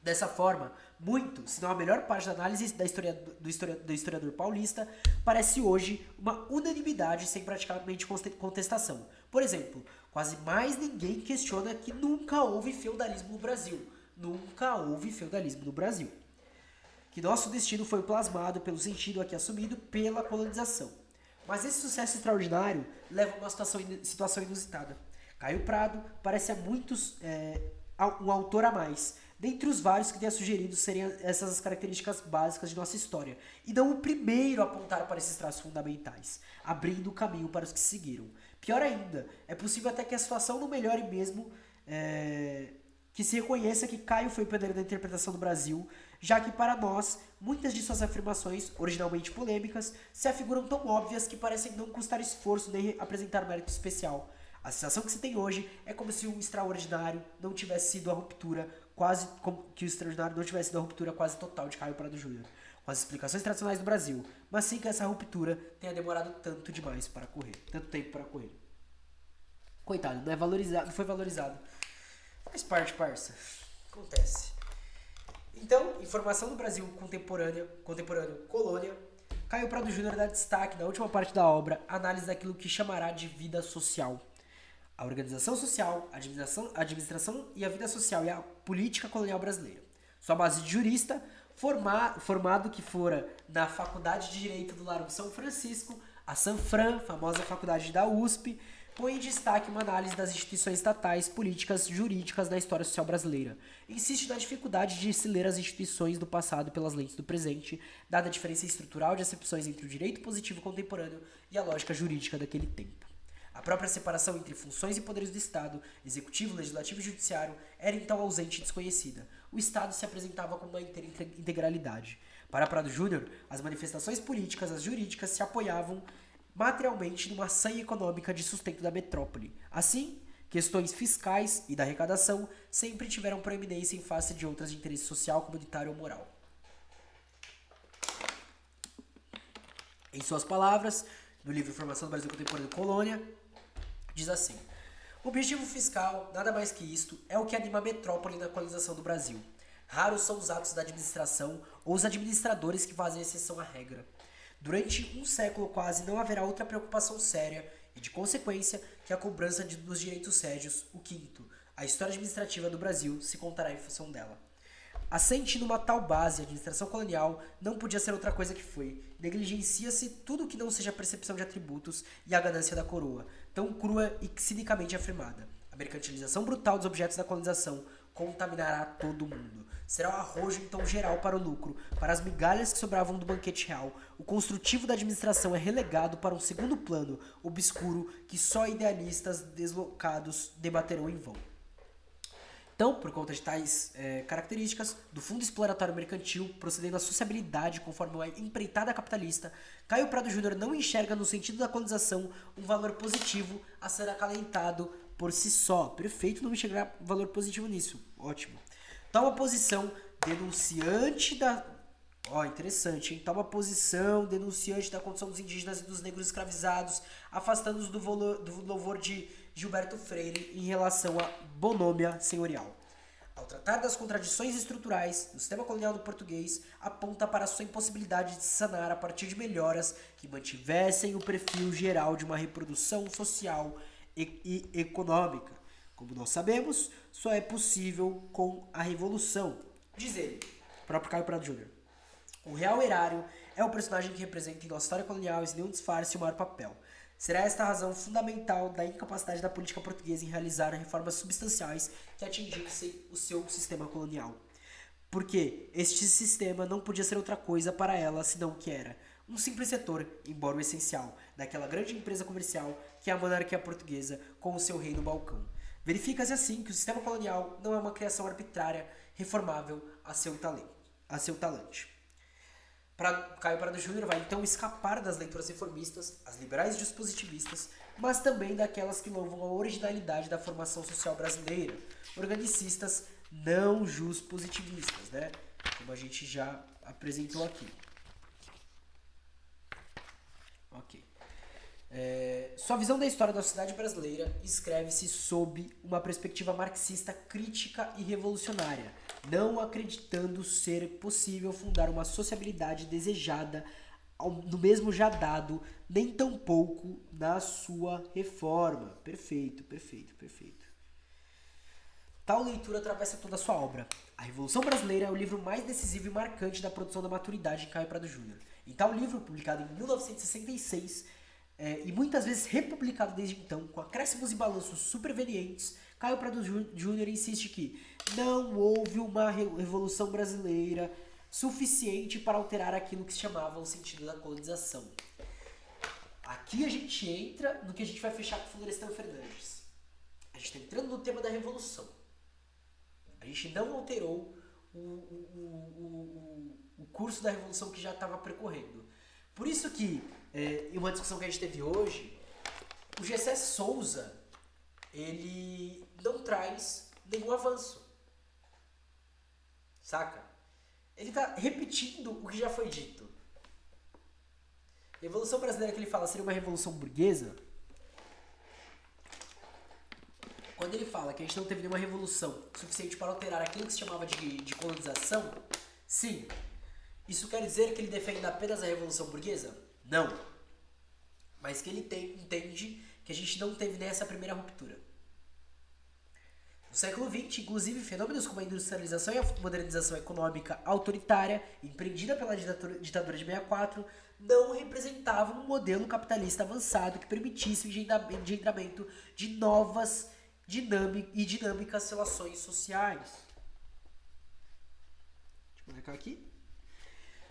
Dessa forma, muito, se não a melhor parte da análise do historiador paulista, parece hoje uma unanimidade sem praticamente contestação. Por exemplo, quase mais ninguém questiona que nunca houve feudalismo no Brasil. Nunca houve feudalismo no Brasil. Que nosso destino foi plasmado pelo sentido aqui assumido pela colonização. Mas esse sucesso extraordinário leva a uma situação inusitada. Caio Prado parece a muitos um autor a mais, dentre os vários que tenha sugerido serem essas as características básicas de nossa história, e não o primeiro a apontar para esses traços fundamentais, abrindo o caminho para os que seguiram. Pior ainda, é possível até que a situação não melhore mesmo, que se reconheça que Caio foi o pioneiro da interpretação do Brasil, já que para nós, muitas de suas afirmações, originalmente polêmicas, se afiguram tão óbvias que parecem não custar esforço nem apresentar mérito especial. A sensação que se tem hoje é como se o extraordinário não tivesse sido a ruptura quase total de Caio Prado Júnior, com as explicações tradicionais do Brasil, mas sim que essa ruptura tenha demorado tanto tempo para correr. Coitado, não foi valorizado. Faz parte, parça. Acontece. Então, informação do Brasil contemporâneo, colônia, Caio Prado Júnior dá destaque na última parte da obra, análise daquilo que chamará de vida social. A organização social, a administração e a vida social e a política colonial brasileira. Sua base de jurista, formado que fora na Faculdade de Direito do Largo São Francisco, a Sanfran, famosa faculdade da USP, põe em destaque uma análise das instituições estatais, políticas, jurídicas da história social brasileira. Insiste na dificuldade de se ler as instituições do passado pelas lentes do presente, dada a diferença estrutural de acepções entre o direito positivo contemporâneo e a lógica jurídica daquele tempo. A própria separação entre funções e poderes do Estado, executivo, legislativo e judiciário, era então ausente e desconhecida. O Estado se apresentava como uma integralidade. Para Prado Júnior, as manifestações políticas, as jurídicas, se apoiavam materialmente numa sanha econômica de sustento da metrópole. Assim, questões fiscais e da arrecadação sempre tiveram proeminência em face de outras de interesse social, comunitário ou moral. Em suas palavras, no livro Formação do Brasil Contemporâneo e Colônia, diz assim: o objetivo fiscal, nada mais que isto, é o que anima a metrópole na colonização do Brasil. Raros são os atos da administração ou os administradores que fazem exceção à regra. Durante um século quase não haverá outra preocupação séria e, de consequência, que a cobrança dos direitos régios, o quinto. A história administrativa do Brasil se contará em função dela. Assente numa tal base, a administração colonial não podia ser outra coisa que foi. Negligencia-se tudo que não seja a percepção de atributos e a ganância da coroa, tão crua e cinicamente afirmada. A mercantilização brutal dos objetos da colonização contaminará todo mundo. Será um arrojo então geral para o lucro, para as migalhas que sobravam do banquete real. O construtivo da administração é relegado para um segundo plano, obscuro, que só idealistas deslocados debaterão em vão. Então, por conta de tais características, do fundo exploratório mercantil, procedendo à sociabilidade conforme a empreitada capitalista, Caio Prado Júnior não enxerga no sentido da colonização um valor positivo a ser acalentado por si só. Perfeito, não enxergar valor positivo nisso. Ótimo. Toma posição denunciante da... interessante, hein? Toma posição denunciante da condição dos indígenas e dos negros escravizados, afastando-os do louvor de Gilberto Freire em relação à bonômia senhorial. Ao tratar das contradições estruturais do sistema colonial do português, aponta para sua impossibilidade de se sanar a partir de melhoras que mantivessem o perfil geral de uma reprodução social e econômica. Como nós sabemos, só é possível com a revolução. Diz ele, próprio Caio Prado Júnior. O real erário é o personagem que representa em nossa história colonial e sem nenhum disfarce o maior papel. Será esta a razão fundamental da incapacidade da política portuguesa em realizar reformas substanciais que atingissem o seu sistema colonial. Porque este sistema não podia ser outra coisa para ela senão o que era. Um simples setor, embora o essencial, daquela grande empresa comercial que é a monarquia portuguesa com o seu rei no balcão. Verifica-se assim que o sistema colonial não é uma criação arbitrária, reformável a seu talante. Caio Prado Júnior vai então escapar das leituras reformistas, as liberais dispositivistas, mas também daquelas que louvam a originalidade da formação social brasileira, organicistas não positivistas, né? Como a gente já apresentou aqui. Ok. Sua visão da história da sociedade brasileira escreve-se sob uma perspectiva marxista crítica e revolucionária, não acreditando ser possível fundar uma sociabilidade desejada no mesmo já dado, nem tampouco na sua reforma. Perfeito. Tal leitura atravessa toda a sua obra. A Revolução Brasileira é o livro mais decisivo e marcante da produção da maturidade de Caio Prado Júnior. Em tal livro, publicado em 1966, e muitas vezes republicado desde então, com acréscimos e balanços supervenientes, Caio Prado Júnior insiste que não houve uma Revolução Brasileira suficiente para alterar aquilo que se chamava o sentido da colonização. Aqui a gente entra no que a gente vai fechar com o Florestan Fernandes. A gente está entrando no tema da Revolução. A gente não alterou o curso da Revolução que já estava percorrendo. Por isso que, em uma discussão que a gente teve hoje, o Gessé Souza, ele não traz nenhum avanço. Saca? Ele está repetindo o que já foi dito. A Revolução Brasileira que ele fala seria uma revolução burguesa. Quando ele fala que a gente não teve nenhuma revolução suficiente para alterar aquilo que se chamava de colonização, sim. Isso quer dizer que ele defende apenas a revolução burguesa? Não. Mas que ele entende que a gente não teve nessa primeira ruptura. No século XX, inclusive, fenômenos como a industrialização e a modernização econômica autoritária, empreendida pela ditadura de 64, não representavam um modelo capitalista avançado que permitisse o engendramento de novas dinâmicas relações sociais. Deixa eu marcar aqui.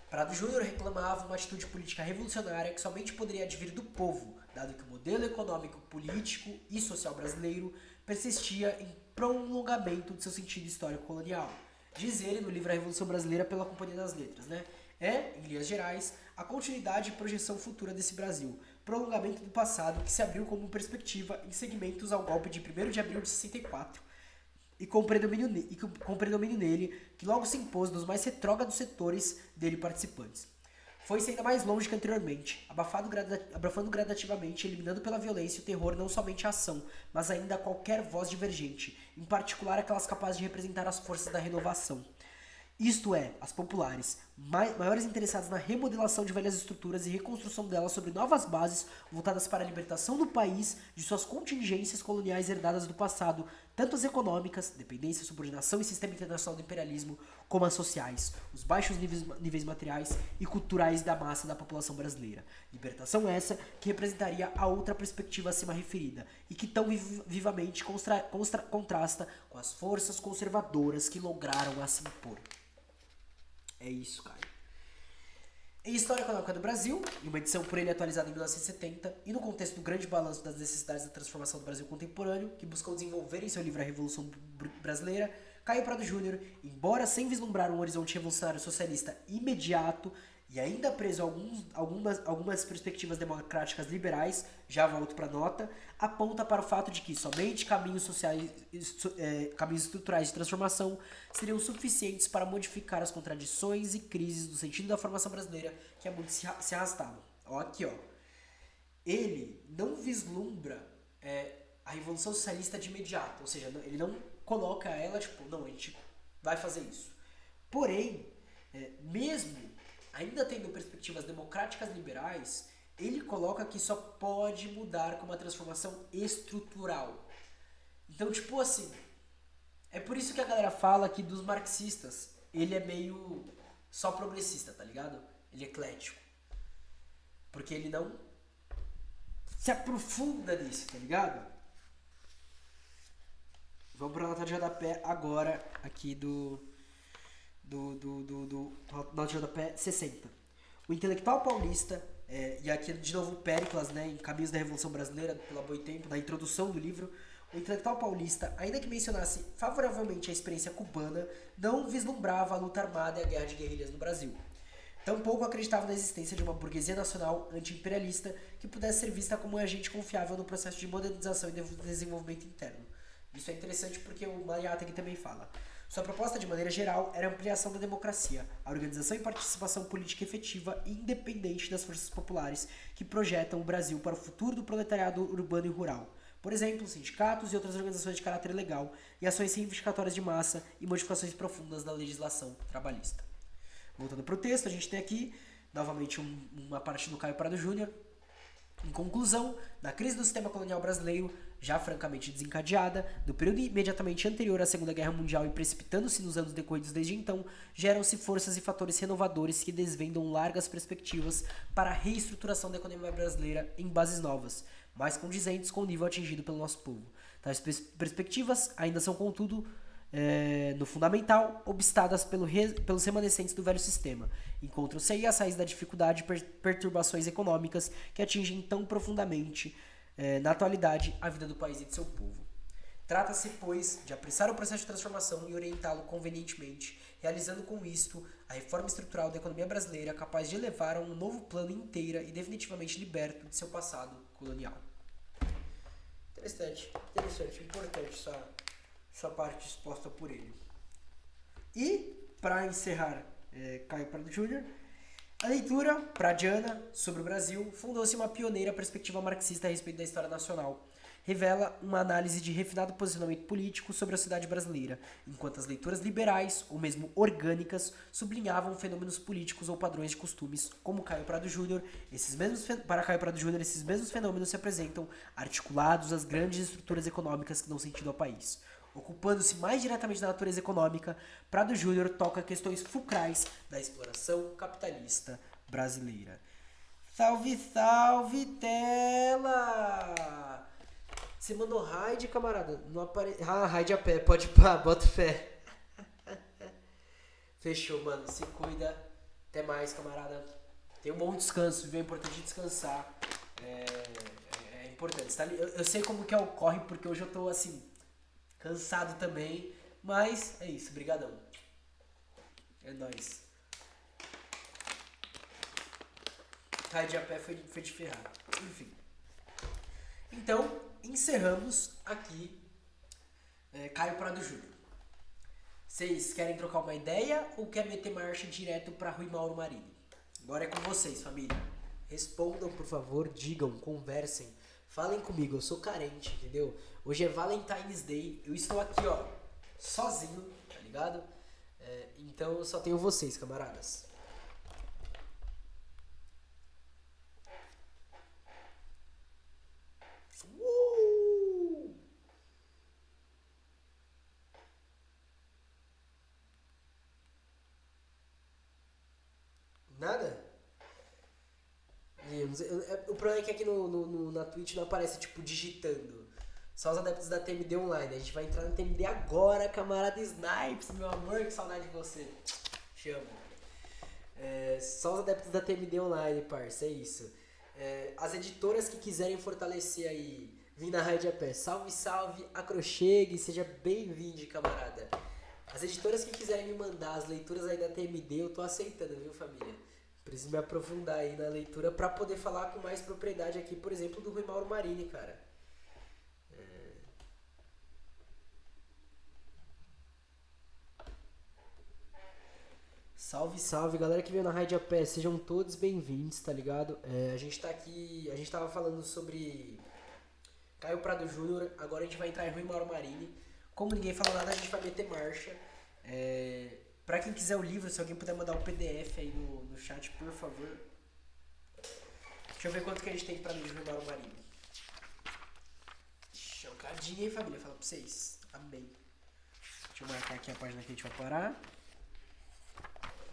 Prado Júnior reclamava uma atitude política revolucionária que somente poderia advir do povo, dado que o modelo econômico, político e social brasileiro persistia em prolongamento de seu sentido histórico colonial. Diz ele no livro A Revolução Brasileira pela Companhia das Letras, né? Em linhas gerais, a continuidade e projeção futura desse Brasil, prolongamento do passado que se abriu como perspectiva em segmentos ao golpe de 1º de abril de 64 e com predomínio nele que logo se impôs nos mais retrógrados setores dele participantes. Foi-se ainda mais longe que anteriormente, abafando gradativamente, eliminando pela violência e o terror não somente a ação, mas ainda qualquer voz divergente, em particular aquelas capazes de representar as forças da renovação. Isto é, as populares, maiores interessadas na remodelação de velhas estruturas e reconstrução delas sobre novas bases voltadas para a libertação do país de suas contingências coloniais herdadas do passado, tanto as econômicas, dependência, subordinação e sistema internacional do imperialismo, como as sociais, os baixos níveis materiais e culturais da massa da população brasileira. Libertação essa que representaria a outra perspectiva acima referida e que tão vivamente contrasta com as forças conservadoras que lograram a se impor. É isso, cara. Em História Econômica do Brasil, em uma edição por ele atualizada em 1970, e no contexto do grande balanço das necessidades da transformação do Brasil contemporâneo, que buscou desenvolver em seu livro A Revolução Brasileira, Caio Prado Júnior, embora sem vislumbrar um horizonte revolucionário socialista imediato e ainda preso a algumas perspectivas democráticas liberais, já volto para a nota, aponta para o fato de que somente caminhos estruturais de transformação seriam suficientes para modificar as contradições e crises do sentido da formação brasileira que há muito se arrastavam. Ó, aqui, ó. Ele não vislumbra a Revolução Socialista de imediato, ou seja, ele não coloca ela, tipo, não, a gente vai fazer isso. Porém, mesmo ainda tendo perspectivas democráticas liberais, ele coloca que só pode mudar com uma transformação estrutural. Então, tipo assim, é por isso que a galera fala que dos marxistas, ele é meio só progressista, tá ligado? Ele é eclético. Porque ele não se aprofunda nisso, tá ligado? Vamos pra nota de rodapé agora, aqui nota de rodapé 60. O intelectual paulista, e aqui de novo Péricles, né, em Caminhos da Revolução Brasileira, pela Boitempo, na introdução do livro, o intelectual paulista, ainda que mencionasse favoravelmente a experiência cubana, não vislumbrava a luta armada e a guerra de guerrilhas no Brasil. Tampouco acreditava na existência de uma burguesia nacional anti-imperialista que pudesse ser vista como um agente confiável no processo de modernização e desenvolvimento interno. Isso é interessante porque o Mariátegui também fala. Sua proposta, de maneira geral, era a ampliação da democracia, a organização e participação política efetiva e independente das forças populares que projetam o Brasil para o futuro do proletariado urbano e rural. Por exemplo, sindicatos e outras organizações de caráter legal e ações reivindicatórias de massa e modificações profundas na legislação trabalhista. Voltando para o texto, a gente tem aqui, novamente, uma parte do Caio Prado Júnior. Em conclusão, na crise do sistema colonial brasileiro, já francamente desencadeada, do período imediatamente anterior à Segunda Guerra Mundial e precipitando-se nos anos decorridos desde então, geram-se forças e fatores renovadores que desvendam largas perspectivas para a reestruturação da economia brasileira em bases novas, mais condizentes com o nível atingido pelo nosso povo. Tais perspectivas ainda são, contudo, no fundamental, obstadas pelos remanescentes do velho sistema. Encontram-se aí as raízes da dificuldade e perturbações econômicas que atingem tão profundamente, na atualidade, a vida do país e de seu povo. Trata-se, pois, de apressar o processo de transformação e orientá-lo convenientemente, realizando com isto a reforma estrutural da economia brasileira capaz de elevar a um novo plano inteira e definitivamente liberto de seu passado colonial. Interessante, importante essa parte exposta por ele. E, para encerrar, Caio Prado Júnior, a leitura pradiana sobre o Brasil fundou-se uma pioneira perspectiva marxista a respeito da história nacional. Revela uma análise de refinado posicionamento político sobre a sociedade brasileira, enquanto as leituras liberais, ou mesmo orgânicas, sublinhavam fenômenos políticos ou padrões de costumes, como Caio Prado Júnior. Para Caio Prado Júnior, esses mesmos fenômenos se apresentam articulados às grandes estruturas econômicas que dão sentido ao país. Ocupando-se mais diretamente da natureza econômica, Prado Júnior toca questões fulcrais da exploração capitalista brasileira. Salve, salve, tela! Você mandou raid, camarada? Não raid a pé, pode pá, bota fé. Fechou, mano. Se cuida. Até mais, camarada. Tenha um bom descanso, viu? É importante descansar. É importante. Tá? Eu sei como que ocorre, porque hoje eu tô, assim, cansado também. Mas é isso, brigadão. É nóis. Raid a pé foi de ferrar. Enfim. Então, encerramos aqui Caio Prado Júnior. Vocês querem trocar uma ideia ou querem meter marcha direto para Rui Mauro Marini? Agora é com vocês, família. Respondam, por favor, digam, conversem. Falem comigo, eu sou carente, entendeu? Hoje é Valentine's Day, eu estou aqui, ó, sozinho, tá ligado? Então eu só tenho vocês, camaradas. Nada? O problema é que aqui na Twitch não aparece, tipo, digitando. Só os adeptos da TMD Online. A gente vai entrar na TMD agora, camarada Snipes, meu amor, que saudade de você. Te amo. Só os adeptos da TMD Online, parça, é isso. As editoras que quiserem fortalecer aí, vim na raid a pé. Salve, salve, aconchegue, seja bem-vindo, camarada. As editoras que quiserem me mandar as leituras aí da TMD, eu tô aceitando, viu, família? Preciso me aprofundar aí na leitura pra poder falar com mais propriedade aqui, por exemplo, do Rui Mauro Marini, cara. Salve, salve, galera que veio na raid a pé, sejam todos bem-vindos, tá ligado? A gente tá aqui, a gente tava falando sobre Caio Prado Júnior, agora a gente vai entrar em Rui Mauro Marini. Como ninguém falou nada, a gente vai meter marcha. Pra quem quiser o livro, se alguém puder mandar o PDF aí no chat, por favor. Deixa eu ver quanto que a gente tem pra ler de Rui Mauro Marini. Chocadinho, hein, família? Fala pra vocês. Amém. Deixa eu marcar aqui a página que a gente vai parar.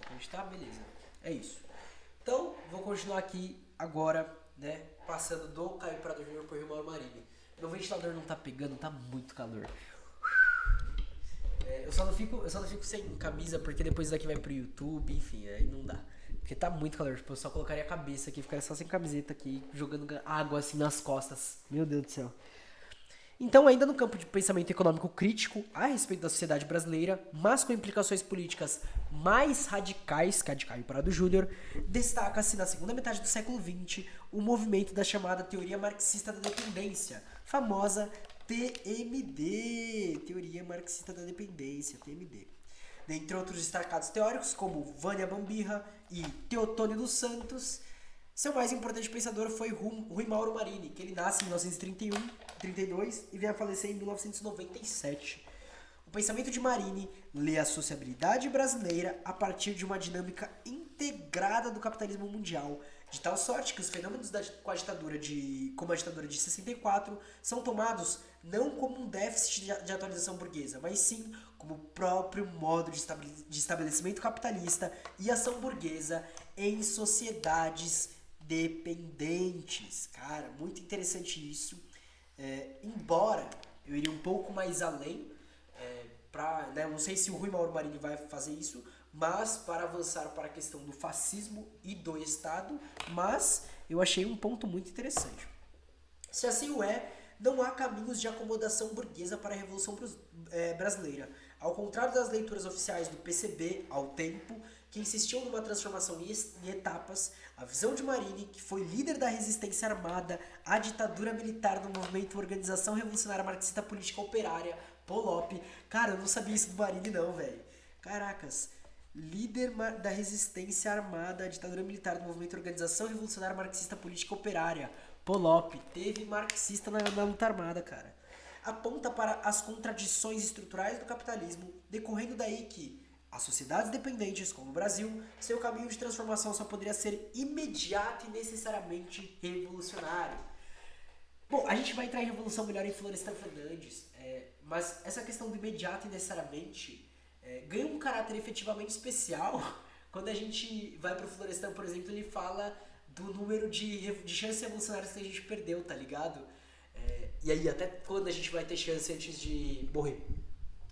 A gente tá? Beleza. É isso. Então, vou continuar aqui agora, né? Passando do Caio Prado Júnior por Rui Mauro Marini. Meu ventilador não tá pegando, tá muito calor. Eu só não fico sem camisa porque depois isso daqui vai pro YouTube, enfim, aí não dá. Porque tá muito calor, tipo, eu só colocaria a cabeça aqui, ficaria só sem camiseta aqui, jogando água assim nas costas. Meu Deus do céu. Então, ainda no campo de pensamento econômico crítico a respeito da sociedade brasileira, mas com implicações políticas mais radicais que a de Caio Prado Júnior, destaca-se na segunda metade do século XX o movimento da chamada Teoria Marxista da Dependência, famosa TMD, Teoria Marxista da Dependência, TMD. Dentre outros destacados teóricos, como Vânia Bambirra e Teotônio dos Santos, seu mais importante pensador foi Rui Mauro Marini, que ele nasce em 1932 e vem a falecer em 1997. O pensamento de Marini lê a sociabilidade brasileira a partir de uma dinâmica integrada do capitalismo mundial, de tal sorte que os fenômenos como a ditadura de 64 são tomados não como um déficit de atualização burguesa, mas sim como o próprio modo de estabelecimento capitalista e ação burguesa em sociedades dependentes. Cara, muito interessante isso. Embora eu iria um pouco mais além, não sei se o Rui Mauro Marini vai fazer isso, mas para avançar para a questão do fascismo e do Estado, mas eu achei um ponto muito interessante. Se assim o é, não há caminhos de acomodação burguesa para a Revolução Brasileira. Ao contrário das leituras oficiais do PCB ao tempo, que insistiam numa transformação em etapas, a visão de Marini, que foi líder da resistência armada à ditadura militar no movimento Organização Revolucionária Marxista Política Operária, POLOP. Cara, eu não sabia isso do Marini não, velho. Caracas. Líder da resistência armada à ditadura militar do movimento Organização Revolucionária Marxista Política Operária, POLOP. Teve marxista na luta armada, cara. Aponta para as contradições estruturais do capitalismo, decorrendo daí que as sociedades dependentes, como o Brasil, seu caminho de transformação só poderia ser imediato e necessariamente revolucionário. Bom, a gente vai entrar em revolução melhor em Florestan Fernandes, mas essa questão do imediato e necessariamente ganha um caráter efetivamente especial quando a gente vai pro Florestan, por exemplo, ele fala do número de chances revolucionárias que a gente perdeu, tá ligado? E aí, até quando a gente vai ter chance antes de morrer?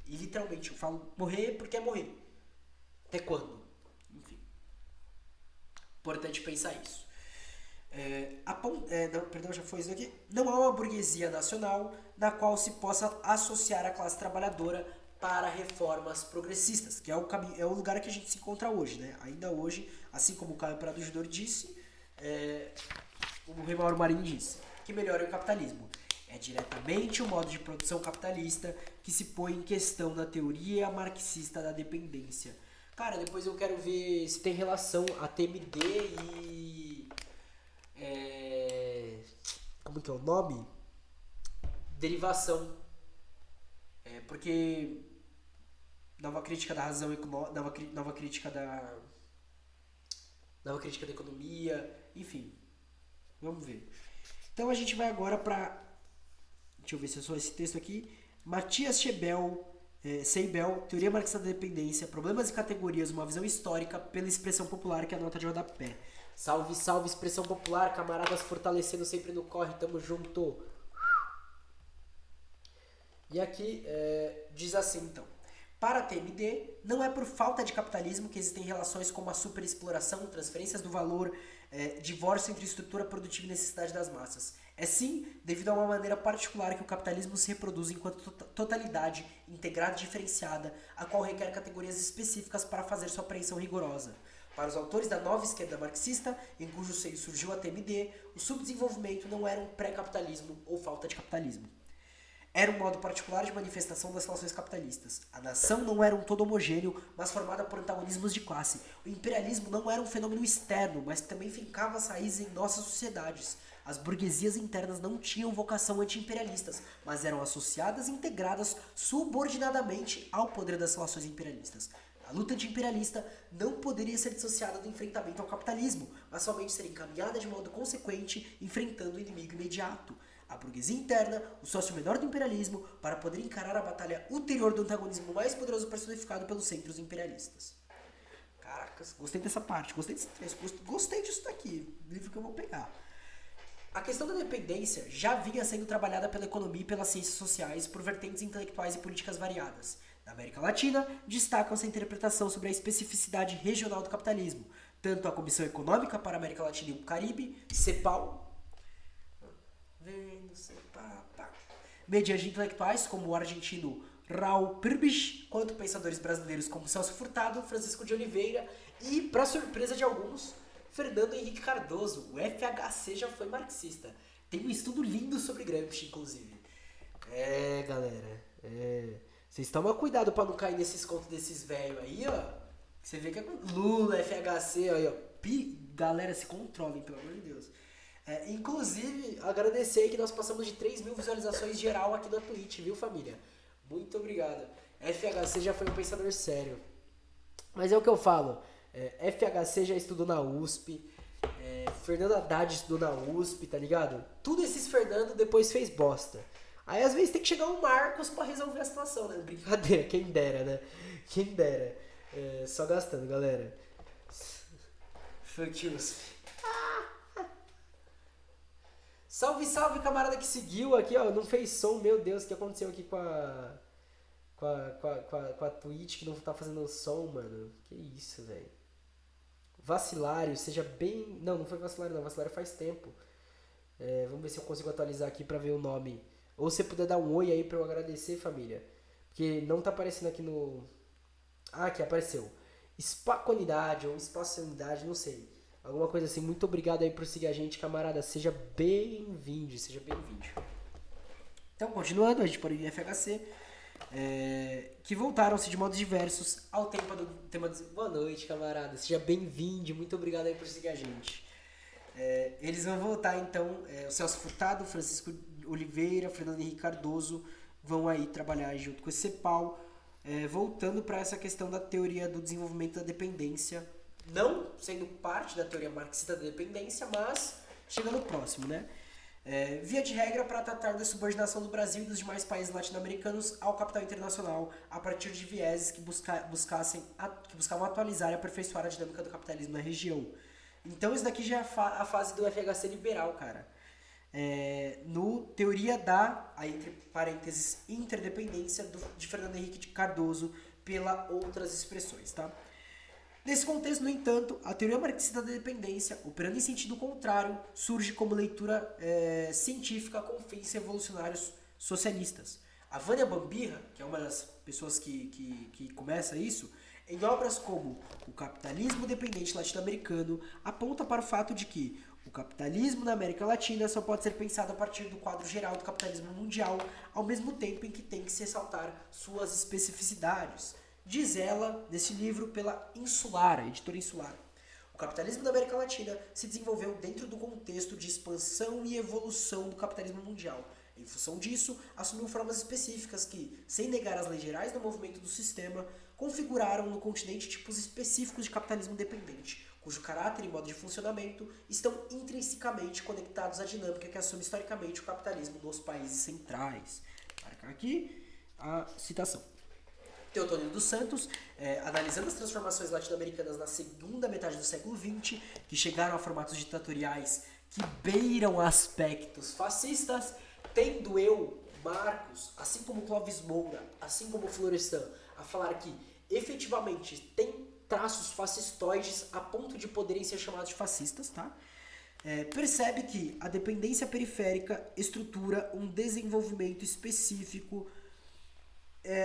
E literalmente, eu falo morrer porque é morrer. Até quando? Enfim. Importante pensar isso. Perdão, já foi isso aqui. Não há uma burguesia nacional na qual se possa associar a classe trabalhadora para reformas progressistas, que é o lugar que a gente se encontra hoje, né? Ainda hoje, assim como o Caio Prado Júnior disse, o Rui Mauro Marini disse, que melhora o capitalismo. É diretamente o modo de produção capitalista que se põe em questão na teoria marxista da dependência. Cara, depois eu quero ver se tem relação a TMD e... como que é o nome? Derivação. Porque nova crítica da razão econômica, nova crítica da economia, enfim. Vamos ver. Então a gente vai agora para, deixa eu ver se é só esse texto aqui, Matthias Seibel, Teoria Marxista da Dependência, Problemas e Categorias, uma visão histórica pela expressão popular, que é a nota de rodapé. Salve, salve, expressão popular, camaradas fortalecendo sempre no corre, tamo junto. E aqui diz assim, então. Para a TMD, não é por falta de capitalismo que existem relações como a superexploração, transferências do valor, divórcio entre estrutura produtiva e necessidade das massas. É sim devido a uma maneira particular que o capitalismo se reproduz enquanto totalidade, integrada e diferenciada, a qual requer categorias específicas para fazer sua apreensão rigorosa. Para os autores da nova esquerda marxista, em cujo seio surgiu a TMD, o subdesenvolvimento não era um pré-capitalismo ou falta de capitalismo. Era um modo particular de manifestação das relações capitalistas. A nação não era um todo homogêneo, mas formada por antagonismos de classe. O imperialismo não era um fenômeno externo, mas também fincava as raízes em nossas sociedades. As burguesias internas não tinham vocação anti-imperialistas, mas eram associadas e integradas subordinadamente ao poder das relações imperialistas. A luta anti-imperialista não poderia ser dissociada do enfrentamento ao capitalismo, mas somente ser encaminhada de modo consequente, enfrentando o inimigo imediato. A burguesia interna, o sócio menor do imperialismo, para poder encarar a batalha ulterior do antagonismo mais poderoso personificado pelos centros imperialistas. Caracas, gostei dessa parte, gostei desse texto, gostei disso daqui, livro que eu vou pegar. A questão da dependência já vinha sendo trabalhada pela economia e pelas ciências sociais por vertentes intelectuais e políticas variadas. Na América Latina, destacam-se a interpretação sobre a especificidade regional do capitalismo, tanto a Comissão Econômica para a América Latina e o Caribe, CEPAL, mediante intelectuais como o argentino Raul Prebisch, quanto pensadores brasileiros como Celso Furtado, Francisco de Oliveira e, para surpresa de alguns, Fernando Henrique Cardoso. O FHC já foi marxista. Tem um estudo lindo sobre Gramsci, inclusive. Galera, vocês tomam cuidado para não cair nesses contos desses velhos aí, ó. Você vê que é Lula, FHC, aí, ó. Galera, se controlem, pelo amor de Deus. Inclusive, agradecer que nós passamos de 3 mil visualizações geral aqui na Twitch, viu, família? Muito obrigado. FHC já foi um pensador sério. Mas é o que eu falo. FHC já estudou na USP. Fernando Haddad estudou na USP, tá ligado? Tudo esses Fernando depois fez bosta. Aí às vezes tem que chegar um Marcos pra resolver a situação, né? Brincadeira, quem dera, né? Quem dera. Só gastando, galera. Fuck USP. Salve, salve, camarada que seguiu aqui, ó. Não fez som, meu Deus, o que aconteceu aqui com a Twitch que não tá fazendo som, mano? Que isso, velho. Vacilário, seja bem... Não foi Vacilário não, Vacilário faz tempo. Vamos ver se eu consigo atualizar aqui pra ver o nome. Ou se você puder dar um oi aí pra eu agradecer, família. Porque não tá aparecendo aqui no... Ah, aqui apareceu. Espaconidade ou espacionidade, não sei. Alguma coisa assim. Muito obrigado aí por seguir a gente, camarada. Seja bem-vindo, seja bem-vindo. Então, continuando, a gente pode ir em FHC. Que voltaram-se de modos diversos ao tema do... Boa noite, camarada. Seja bem-vindo. Muito obrigado aí por seguir a gente. Eles vão voltar, então. O Celso Furtado, Francisco Oliveira, Fernando Henrique Cardoso vão aí trabalhar junto com esse CEPAL, voltando para essa questão da teoria do desenvolvimento da dependência, não sendo parte da teoria marxista da dependência, mas chegando próximo, né? Via de regra, para tratar da subordinação do Brasil e dos demais países latino-americanos ao capital internacional, a partir de vieses que buscavam atualizar e aperfeiçoar a dinâmica do capitalismo na região. Então isso daqui já é a fase do FHC liberal, cara. No teoria da, aí, entre parênteses, interdependência de Fernando Henrique Cardoso pela outras expressões, tá? Nesse contexto, no entanto, a teoria marxista da dependência, operando em sentido contrário, surge como leitura científica com fins revolucionários socialistas. A Vânia Bambirra, que é uma das pessoas que começa isso, em obras como O Capitalismo Dependente Latino-Americano, aponta para o fato de que o capitalismo na América Latina só pode ser pensado a partir do quadro geral do capitalismo mundial, ao mesmo tempo em que tem que se ressaltar suas especificidades. Diz ela, nesse livro, pela Insular, editora Insular. O capitalismo da América Latina se desenvolveu dentro do contexto de expansão e evolução do capitalismo mundial, Em função disso, assumiu formas específicas que, sem negar as leis gerais do movimento do sistema, configuraram no continente tipos específicos de capitalismo dependente, cujo caráter e modo de funcionamento estão intrinsecamente conectados à dinâmica que assume historicamente o capitalismo nos países centrais. Marcar aqui a citação. Teotônio dos Santos, analisando as transformações latino-americanas na segunda metade do século XX, que chegaram a formatos ditatoriais que beiram aspectos fascistas, tendo eu, Marcos, assim como Clóvis Moura, assim como Florestan, a falar que efetivamente tem traços fascistoides a ponto de poderem ser chamados de fascistas, tá? Percebe que a dependência periférica estrutura um desenvolvimento específico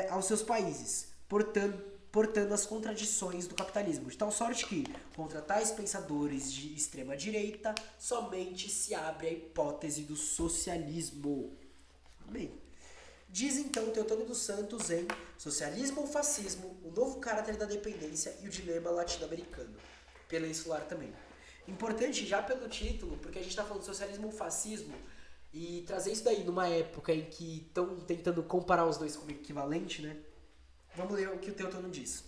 aos seus países, portando as contradições do capitalismo, de tal sorte que, contra tais pensadores de extrema direita, somente se abre a hipótese do socialismo. Bem, diz então Teotônio dos Santos em Socialismo ou Fascismo, o novo caráter da dependência e o dilema latino-americano, peninsular também. Importante já pelo título, porque a gente está falando de socialismo ou fascismo, e trazer isso daí numa época em que estão tentando comparar os dois como equivalente, né? Vamos ler o que o Teotônio diz.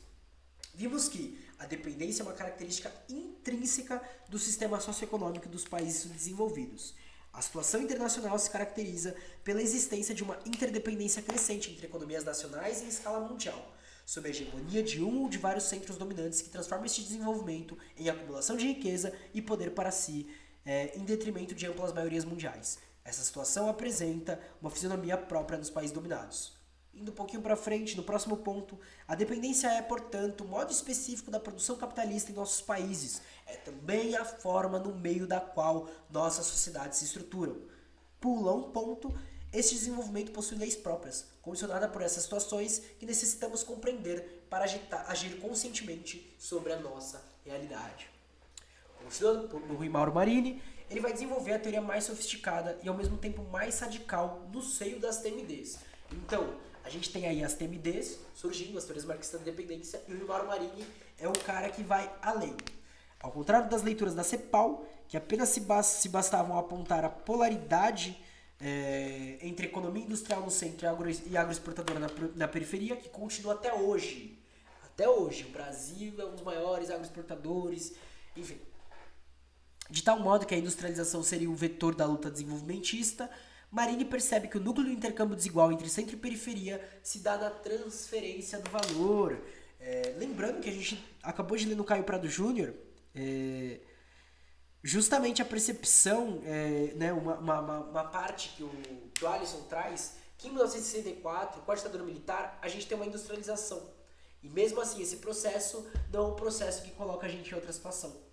Vimos que a dependência é uma característica intrínseca do sistema socioeconômico dos países subdesenvolvidos. A situação internacional se caracteriza pela existência de uma interdependência crescente entre economias nacionais em escala mundial, sob a hegemonia de um ou de vários centros dominantes que transformam este desenvolvimento em acumulação de riqueza e poder para si, em detrimento de amplas maiorias mundiais. Essa situação apresenta uma fisionomia própria nos países dominados. Indo um pouquinho para frente, no próximo ponto, a dependência é, portanto, o modo específico da produção capitalista em nossos países. É também a forma no meio da qual nossas sociedades se estruturam. Pula um ponto, este desenvolvimento possui leis próprias, condicionada por essas situações que necessitamos compreender para agir conscientemente sobre a nossa realidade. Continuando no Rui Mauro Marini, ele vai desenvolver a teoria mais sofisticada e ao mesmo tempo mais radical no seio das TMDs. Então, a gente tem aí as TMDs surgindo, as teorias marxistas da dependência, e o Rui Mauro Marini é o cara que vai além. Ao contrário das leituras da CEPAL, que apenas se bastavam apontar a polaridade entre economia industrial no centro e agroexportadora na periferia, que continua até hoje. Até hoje, o Brasil é um dos maiores agroexportadores, enfim. De tal modo que a industrialização seria o vetor da luta desenvolvimentista, Marini percebe que o núcleo do intercâmbio desigual entre centro e periferia se dá na transferência do valor. Lembrando que a gente acabou de ler no Caio Prado Júnior, justamente a percepção, né, uma parte que o Alisson traz, que em 1964, com a ditadura militar, a gente tem uma industrialização. E mesmo assim, esse processo não é um processo que coloca a gente em outra situação.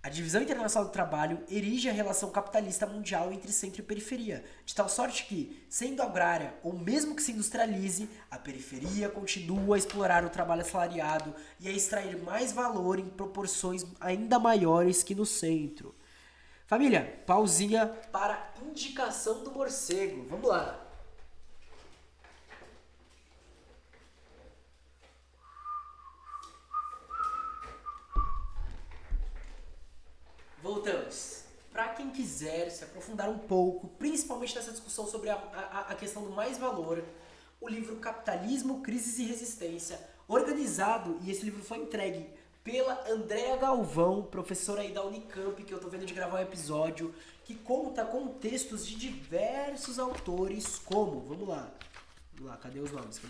A divisão internacional do trabalho erige a relação capitalista mundial entre centro e periferia, de tal sorte que, sendo agrária ou mesmo que se industrialize, a periferia continua a explorar o trabalho assalariado e a extrair mais valor em proporções ainda maiores que no centro. Família, pausinha para indicação do morcego. Vamos lá. Voltamos. Para quem quiser se aprofundar um pouco, principalmente nessa discussão sobre a questão do mais-valor, o livro Capitalismo, Crises e Resistência, organizado, e esse livro foi entregue pela Andréa Galvão, professora aí da Unicamp, que eu tô vendo de gravar um episódio, que conta com textos de diversos autores, como, vamos lá, cadê os nomes?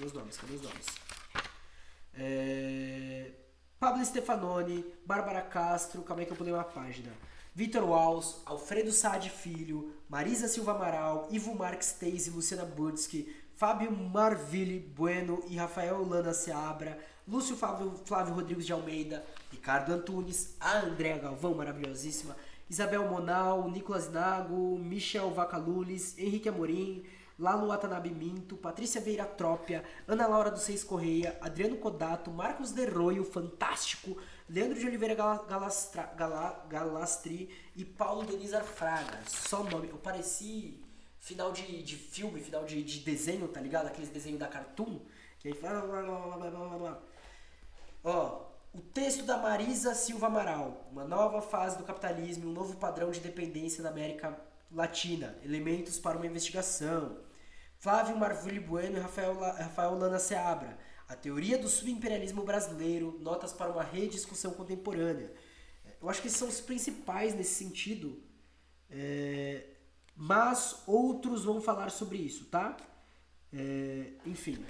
Pablo Stefanoni, Bárbara Castro, calma aí que eu pulei uma página. Vitor Walsh, Alfredo Saad Filho, Marisa Silva Amaral, Ivo Marques Teis e Luciana Burtsky, Fábio Marvili Bueno e Rafael Lana Seabra, Lúcio Flávio Rodrigues de Almeida, Ricardo Antunes, a Andréa Galvão, maravilhosíssima, Isabel Monal, Nicolas Nago, Michel Vacalulis, Henrique Amorim, Lalo Watanabe Minto, Patrícia Veira Trópia, Ana Laura dos Seis Correia, Adriano Codato, Marcos Derroio, fantástico, Leandro de Oliveira Galastri e Paulo Denizar Fraga. Só nome. Eu pareci final de filme, final de desenho, tá ligado? Aqueles desenhos da Cartoon. Que aí fala... Ó, o texto da Marisa Silva Amaral. Uma nova fase do capitalismo, um novo padrão de dependência na América Latina, elementos para uma investigação. Flávio Marvulli Bueno e Rafael Lana Seabra, a teoria do subimperialismo brasileiro, notas para uma rediscussão contemporânea. Eu acho que esses são os principais nesse sentido, mas outros vão falar sobre isso, tá? Enfim,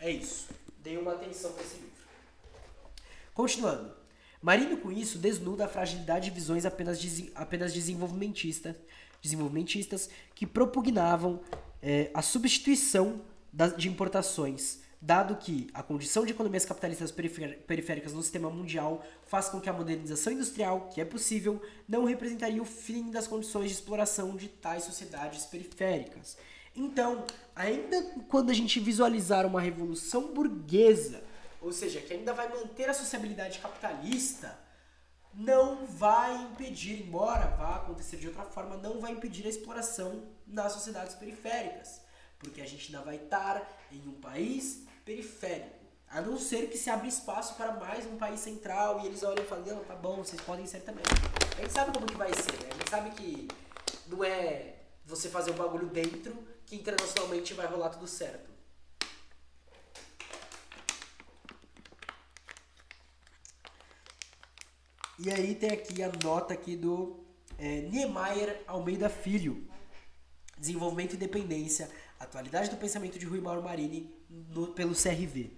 é isso. Dei uma atenção para esse livro. Continuando. Marini, com isso, desnuda a fragilidade de visões apenas desenvolvimentistas que propugnavam a substituição de importações, dado que a condição de economias capitalistas periféricas no sistema mundial faz com que a modernização industrial, que é possível, não representaria o fim das condições de exploração de tais sociedades periféricas. Então, ainda quando a gente visualizar uma revolução burguesa, ou seja, que ainda vai manter a sociabilidade capitalista, não vai impedir, embora vá acontecer de outra forma, não vai impedir a exploração nas sociedades periféricas, porque a gente ainda vai estar em um país periférico, a não ser que se abra espaço para mais um país central e eles olhem e falem, não, tá bom, vocês podem ser também. A gente sabe como que vai ser, né? A gente sabe que não é você fazer um bagulho dentro que internacionalmente vai rolar tudo certo. E aí tem aqui a nota aqui do Niemeyer Almeida Filho. Desenvolvimento e Dependência, Atualidade do Pensamento de Rui Mauro Marini pelo CRV.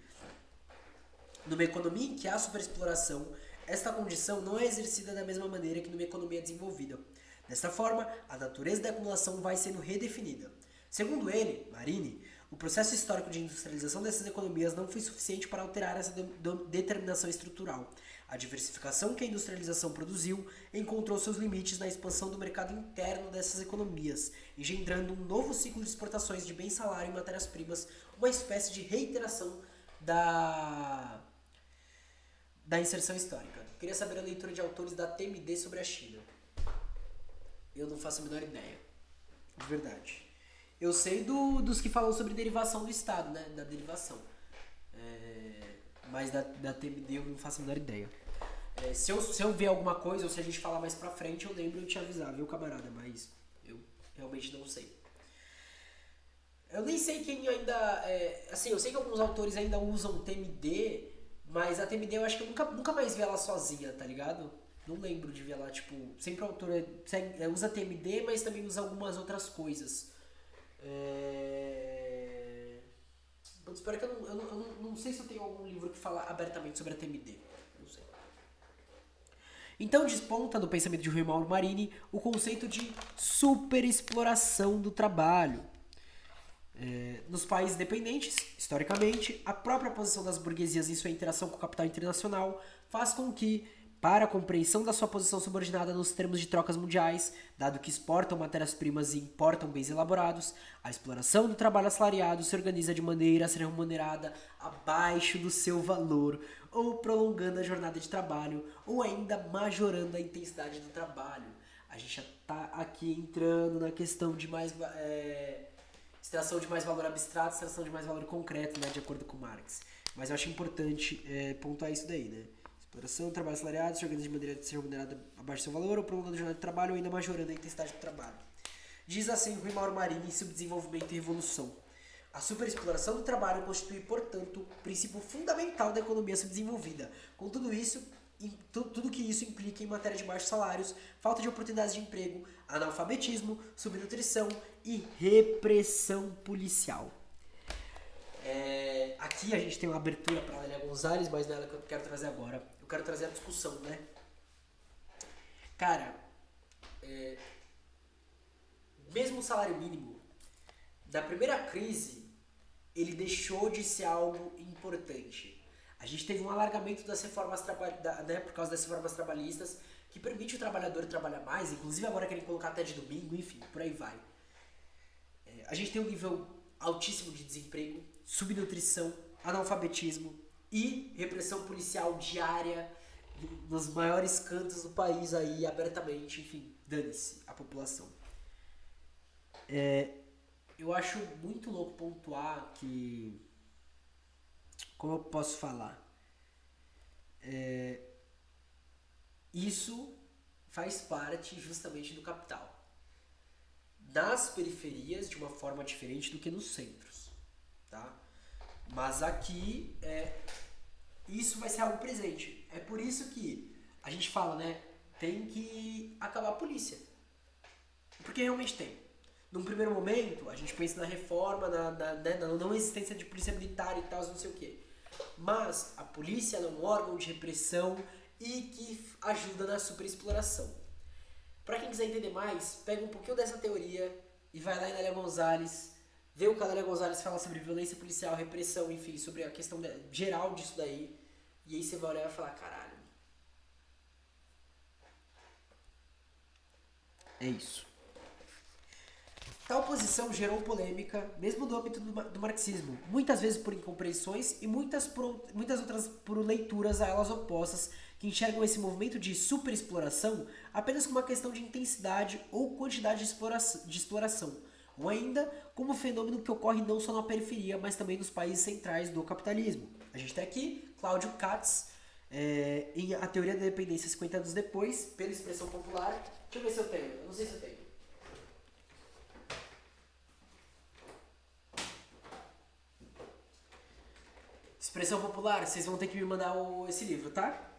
Numa economia em que há superexploração, esta condição não é exercida da mesma maneira que numa economia desenvolvida. Desta forma, a natureza da acumulação vai sendo redefinida. Segundo ele, Marini, o processo histórico de industrialização dessas economias não foi suficiente para alterar essa determinação estrutural. A diversificação que a industrialização produziu encontrou seus limites na expansão do mercado interno dessas economias, engendrando um novo ciclo de exportações de bens-salário e matérias-primas, uma espécie de reiteração da inserção histórica. Queria saber a leitura de autores da TMD sobre a China. Eu não faço a menor ideia. De verdade. Eu sei dos que falam sobre derivação do Estado, né? Da derivação. Mas da TMD eu não faço a menor ideia. Se eu ver alguma coisa, ou se a gente falar mais pra frente, eu lembro de te avisar, viu, camarada? Mas eu realmente não sei. Eu nem sei quem ainda... assim, eu sei que alguns autores ainda usam TMD, mas a TMD eu acho que eu nunca mais vi ela sozinha, tá ligado? Não lembro de ver ela, tipo... Sempre o autor usa TMD, mas também usa algumas outras coisas. Eu espero que eu não sei se eu tenho algum livro que fala abertamente sobre a TMD. Não sei. Então desponta no pensamento de Rui Mauro Marini o conceito de superexploração do trabalho. Nos países dependentes, historicamente, a própria posição das burguesias em sua interação com o capital internacional faz com que, para a compreensão da sua posição subordinada nos termos de trocas mundiais, dado que exportam matérias-primas e importam bens elaborados, a exploração do trabalho assalariado se organiza de maneira a ser remunerada abaixo do seu valor, ou prolongando a jornada de trabalho, ou ainda majorando a intensidade do trabalho. A gente já está aqui entrando na questão de extração de mais valor abstrato, extração de mais valor concreto, né, de acordo com Marx. Mas eu acho importante pontuar isso daí, né? Exploração, trabalho assalariado, se organiza de maneira a ser remunerada abaixo do seu valor, ou prolongando a jornada de trabalho, ou ainda majorando a intensidade do trabalho. Diz assim Rui Mauro Marini em Subdesenvolvimento e Revolução. A superexploração do trabalho constitui, portanto, o princípio fundamental da economia subdesenvolvida. Com tudo que isso implica em matéria de baixos salários, falta de oportunidades de emprego, analfabetismo, subnutrição e repressão policial. Aqui a gente tem uma abertura para a Lélia Gonzalez, mas não é ela que eu quero trazer agora. Eu quero trazer a discussão, né? Cara, mesmo o salário mínimo, da primeira crise, ele deixou de ser algo importante. A gente teve um alargamento das reformas por causa das reformas trabalhistas, que permite o trabalhador trabalhar mais, inclusive agora querem colocar até de domingo, enfim, por aí vai. A gente tem um nível altíssimo de desemprego, subnutrição, analfabetismo e repressão policial diária nos maiores cantos do país aí, abertamente, enfim, dane-se a população. Eu acho muito louco pontuar que, como eu posso falar, isso faz parte justamente do capital. nas periferias de uma forma diferente do que nos centros, tá? Mas aqui isso vai ser algo presente. É por isso que a gente fala, né? Tem que acabar a polícia. Porque realmente tem. Num primeiro momento, a gente pensa na reforma, na não existência de polícia militar e tal, não sei o quê. Mas a polícia é um órgão de repressão e que ajuda na superexploração. Pra quem quiser entender mais, pega um pouquinho dessa teoria e vai lá em Lélia Gonzalez, vê o que a Lélia Gonzalez fala sobre violência policial, repressão, enfim, sobre a questão geral disso daí. E aí você vai olhar e vai falar, caralho. É isso. Tal posição gerou polêmica, mesmo no âmbito do marxismo, muitas vezes por incompreensões e muitas outras por leituras a elas opostas, que enxergam esse movimento de superexploração apenas como uma questão de intensidade ou quantidade de exploração, ou ainda como um fenômeno que ocorre não só na periferia, mas também nos países centrais do capitalismo. A gente tem aqui Cláudio Katz, em A Teoria da Dependência 50 anos depois, pela expressão popular. Deixa eu ver se eu tenho, eu não sei se eu tenho. Expressão popular, vocês vão ter que me mandar esse livro, tá?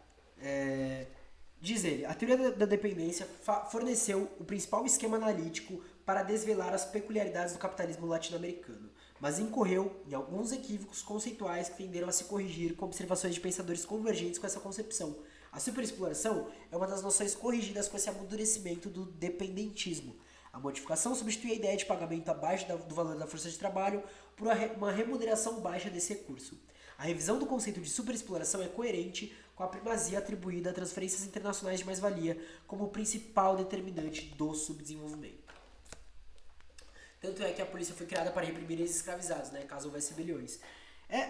Diz ele, a teoria da dependência forneceu o principal esquema analítico para desvelar as peculiaridades do capitalismo latino-americano, mas incorreu em alguns equívocos conceituais que tenderam a se corrigir com observações de pensadores convergentes com essa concepção. A superexploração é uma das noções corrigidas com esse amadurecimento do dependentismo. A modificação substitui a ideia de pagamento abaixo do valor da força de trabalho por uma remuneração baixa desse recurso. A revisão do conceito de superexploração é coerente com a primazia atribuída a transferências internacionais de mais-valia como o principal determinante do subdesenvolvimento. Tanto é que a polícia foi criada para reprimir esses escravizados, né, caso houvesse rebeliões.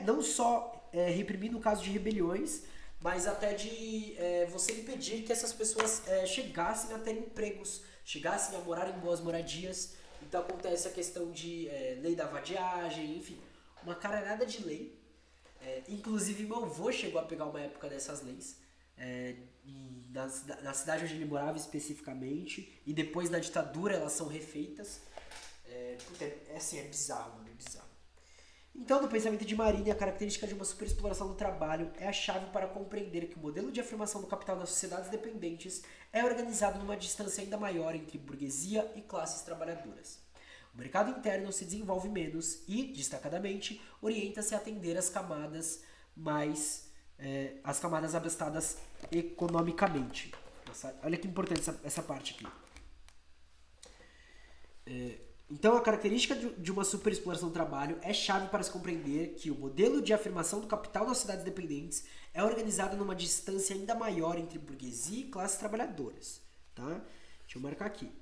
Não só reprimir no caso de rebeliões, mas até de você impedir que essas pessoas chegassem a ter empregos, chegassem a morar em boas moradias. Então acontece a questão de lei da vadiagem, enfim, uma caralhada de lei. Inclusive meu avô chegou a pegar uma época dessas leis, na cidade onde ele morava especificamente, e depois da ditadura elas são refeitas. É bizarro, mano, é bizarro. Então, no pensamento de Marini, a característica de uma superexploração do trabalho é a chave para compreender que o modelo de afirmação do capital nas sociedades dependentes é organizado numa distância ainda maior entre burguesia e classes trabalhadoras. O mercado interno se desenvolve menos e, destacadamente, orienta-se a atender as camadas abastadas economicamente. Nossa, olha que importante essa parte aqui. Então, a característica de uma superexploração do trabalho é chave para se compreender que o modelo de afirmação do capital nas cidades dependentes é organizado numa distância ainda maior entre burguesia e classes trabalhadoras. Tá? Deixa eu marcar aqui.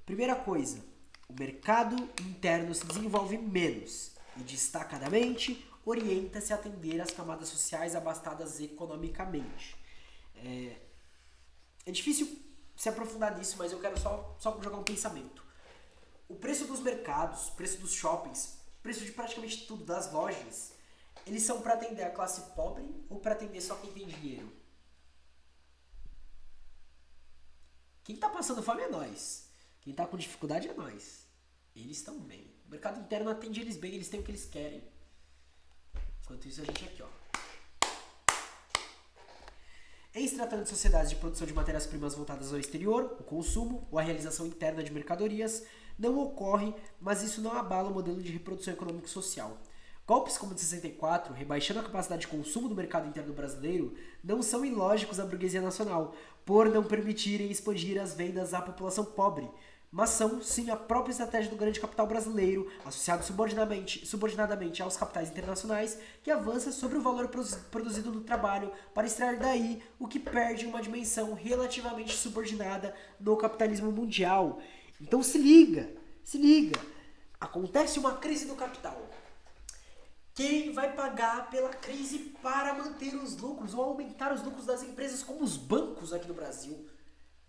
Primeira coisa, o mercado interno se desenvolve menos e, destacadamente, orienta-se a atender as camadas sociais abastadas economicamente. É difícil se aprofundar nisso, mas eu quero só jogar um pensamento. O preço dos mercados, o preço dos shoppings, o preço de praticamente tudo, das lojas, eles são para atender a classe pobre ou para atender só quem tem dinheiro? Quem está passando fome é nós. Quem está com dificuldade é nós. Eles estão bem. O mercado interno atende eles bem, eles têm o que eles querem. Enquanto isso, a gente aqui, ó. Em se tratando de sociedades de produção de matérias-primas voltadas ao exterior, o consumo ou a realização interna de mercadorias não ocorre, mas isso não abala o modelo de reprodução econômico-social. Golpes como o de 64, rebaixando a capacidade de consumo do mercado interno brasileiro, não são ilógicos à burguesia nacional, por não permitirem expandir as vendas à população pobre, mas são, sim, a própria estratégia do grande capital brasileiro, associado subordinadamente aos capitais internacionais, que avança sobre o valor produzido no trabalho para extrair daí o que perde uma dimensão relativamente subordinada no capitalismo mundial. Então se liga. Acontece uma crise do capital. Quem vai pagar pela crise para manter os lucros ou aumentar os lucros das empresas como os bancos aqui no Brasil?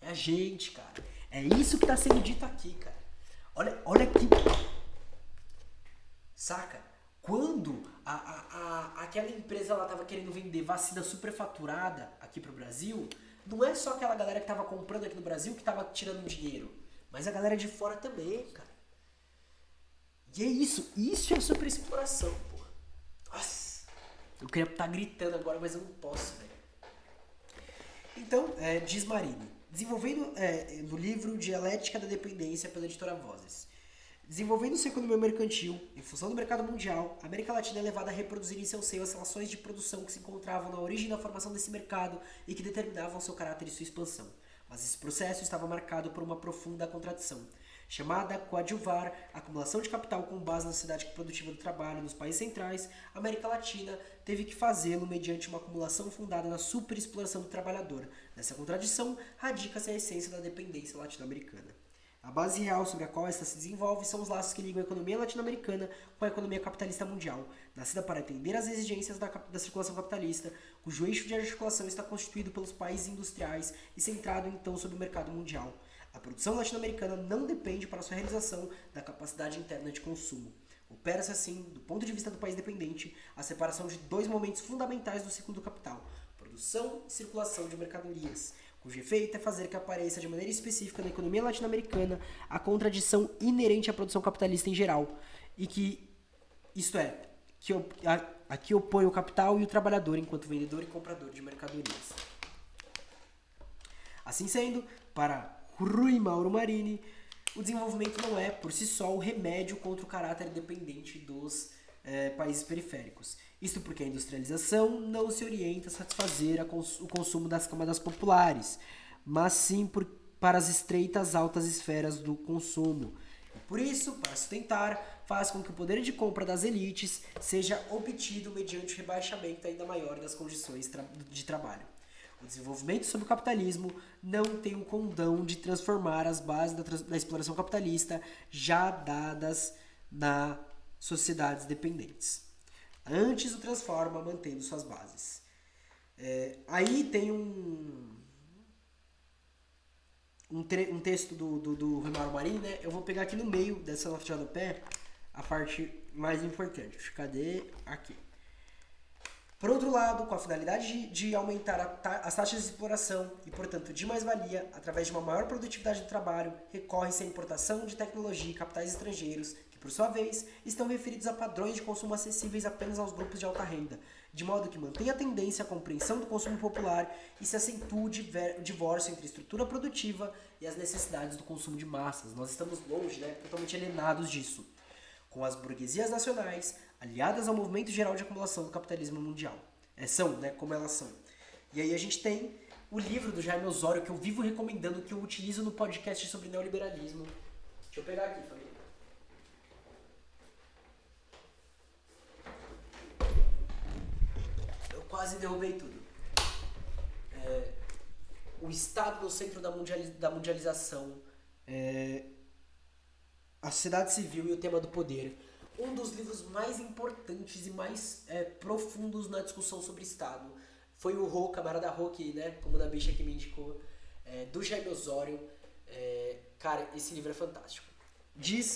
É a gente, cara. É isso que está sendo dito aqui, cara. Olha aqui. Saca? Quando aquela empresa ela tava querendo vender vacina superfaturada aqui pro Brasil, não é só aquela galera que tava comprando aqui no Brasil que tava tirando dinheiro. mas a galera de fora também, cara. E é isso é superexploração, porra. Nossa, eu queria estar gritando agora, mas eu não posso, velho. Então, diz Marini, desenvolvendo no livro Dialética da Dependência pela editora Vozes. Desenvolvendo sua economia mercantil, em função do mercado mundial, a América Latina é levada a reproduzir em seu seio as relações de produção que se encontravam na origem da formação desse mercado e que determinavam seu caráter e sua expansão. Mas esse processo estava marcado por uma profunda contradição, chamada coadjuvar, acumulação de capital com base na sociedade produtiva do trabalho nos países centrais. A América Latina teve que fazê-lo mediante uma acumulação fundada na superexploração do trabalhador. Nessa contradição radica-se a essência da dependência latino-americana. A base real sobre a qual esta se desenvolve são os laços que ligam a economia latino-americana com a economia capitalista mundial, nascida para atender às exigências da circulação capitalista, cujo eixo de articulação está constituído pelos países industriais e centrado então sobre o mercado mundial. A produção latino-americana não depende para sua realização da capacidade interna de consumo. Opera-se assim, do ponto de vista do país dependente, a separação de dois momentos fundamentais do ciclo do capital, produção e circulação de mercadorias, cujo efeito é fazer que apareça de maneira específica na economia latino-americana a contradição inerente à produção capitalista em geral, e que, isto é, aqui opõe o capital e o trabalhador enquanto vendedor e comprador de mercadorias. Assim sendo, para Rui Mauro Marini, o desenvolvimento não é, por si só, o remédio contra o caráter dependente dos países periféricos. Isto porque a industrialização não se orienta a satisfazer o consumo das camadas populares, mas sim para as estreitas altas esferas do consumo. E por isso, para sustentar, faz com que o poder de compra das elites seja obtido mediante o rebaixamento ainda maior das condições de trabalho. O desenvolvimento sob o capitalismo não tem o condão de transformar as bases da exploração capitalista já dadas nas sociedades dependentes. Antes o transforma mantendo suas bases. Aí tem um texto do Rui Mauro Marini, né? Eu vou pegar aqui no meio dessa nota de rodapé a parte mais importante. Cadê? Aqui. Por outro lado, com a finalidade de aumentar as taxas de exploração e, portanto, de mais-valia, através de uma maior produtividade do trabalho, recorre-se à importação de tecnologia e capitais estrangeiros, que, por sua vez, estão referidos a padrões de consumo acessíveis apenas aos grupos de alta renda, de modo que mantenha a tendência à compreensão do consumo popular e se acentue o divórcio entre a estrutura produtiva e as necessidades do consumo de massas. Nós estamos longe, totalmente alienados disso. Com as burguesias nacionais, aliadas ao movimento geral de acumulação do capitalismo mundial. Como elas são. E aí a gente tem o livro do Jaime Osório, que eu vivo recomendando, que eu utilizo no podcast sobre neoliberalismo. Deixa eu pegar aqui, família. Eu quase derrubei tudo. O Estado no centro da mundialização, a sociedade civil e o tema do poder. Um dos livros mais importantes e mais profundos na discussão sobre Estado foi o Rô, camarada Rô, que, como da bicha que me indicou, do Jaime Osório. Cara, esse livro é fantástico.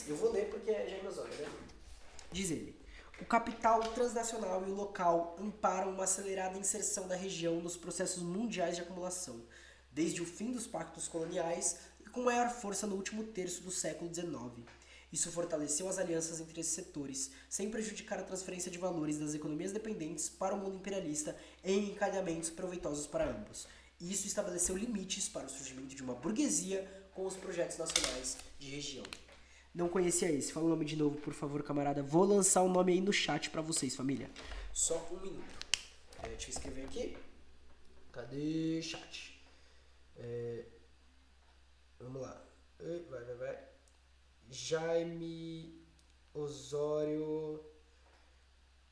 Eu vou ler porque é Jaime Osório, né? Diz ele: o capital transnacional e o local amparam uma acelerada inserção da região nos processos mundiais de acumulação, desde o fim dos pactos coloniais e com maior força no último terço do século XIX. Isso fortaleceu as alianças entre esses setores, sem prejudicar a transferência de valores das economias dependentes para o mundo imperialista em encadeamentos proveitosos para ambos. E isso estabeleceu limites para o surgimento de uma burguesia com os projetos nacionais de região. Não conhecia esse. Fala o nome de novo, por favor, camarada. Vou lançar o nome aí no chat para vocês, família. Só um minuto. Deixa eu escrever aqui. Cadê chat? Vamos lá. Vai. Jaime Osório,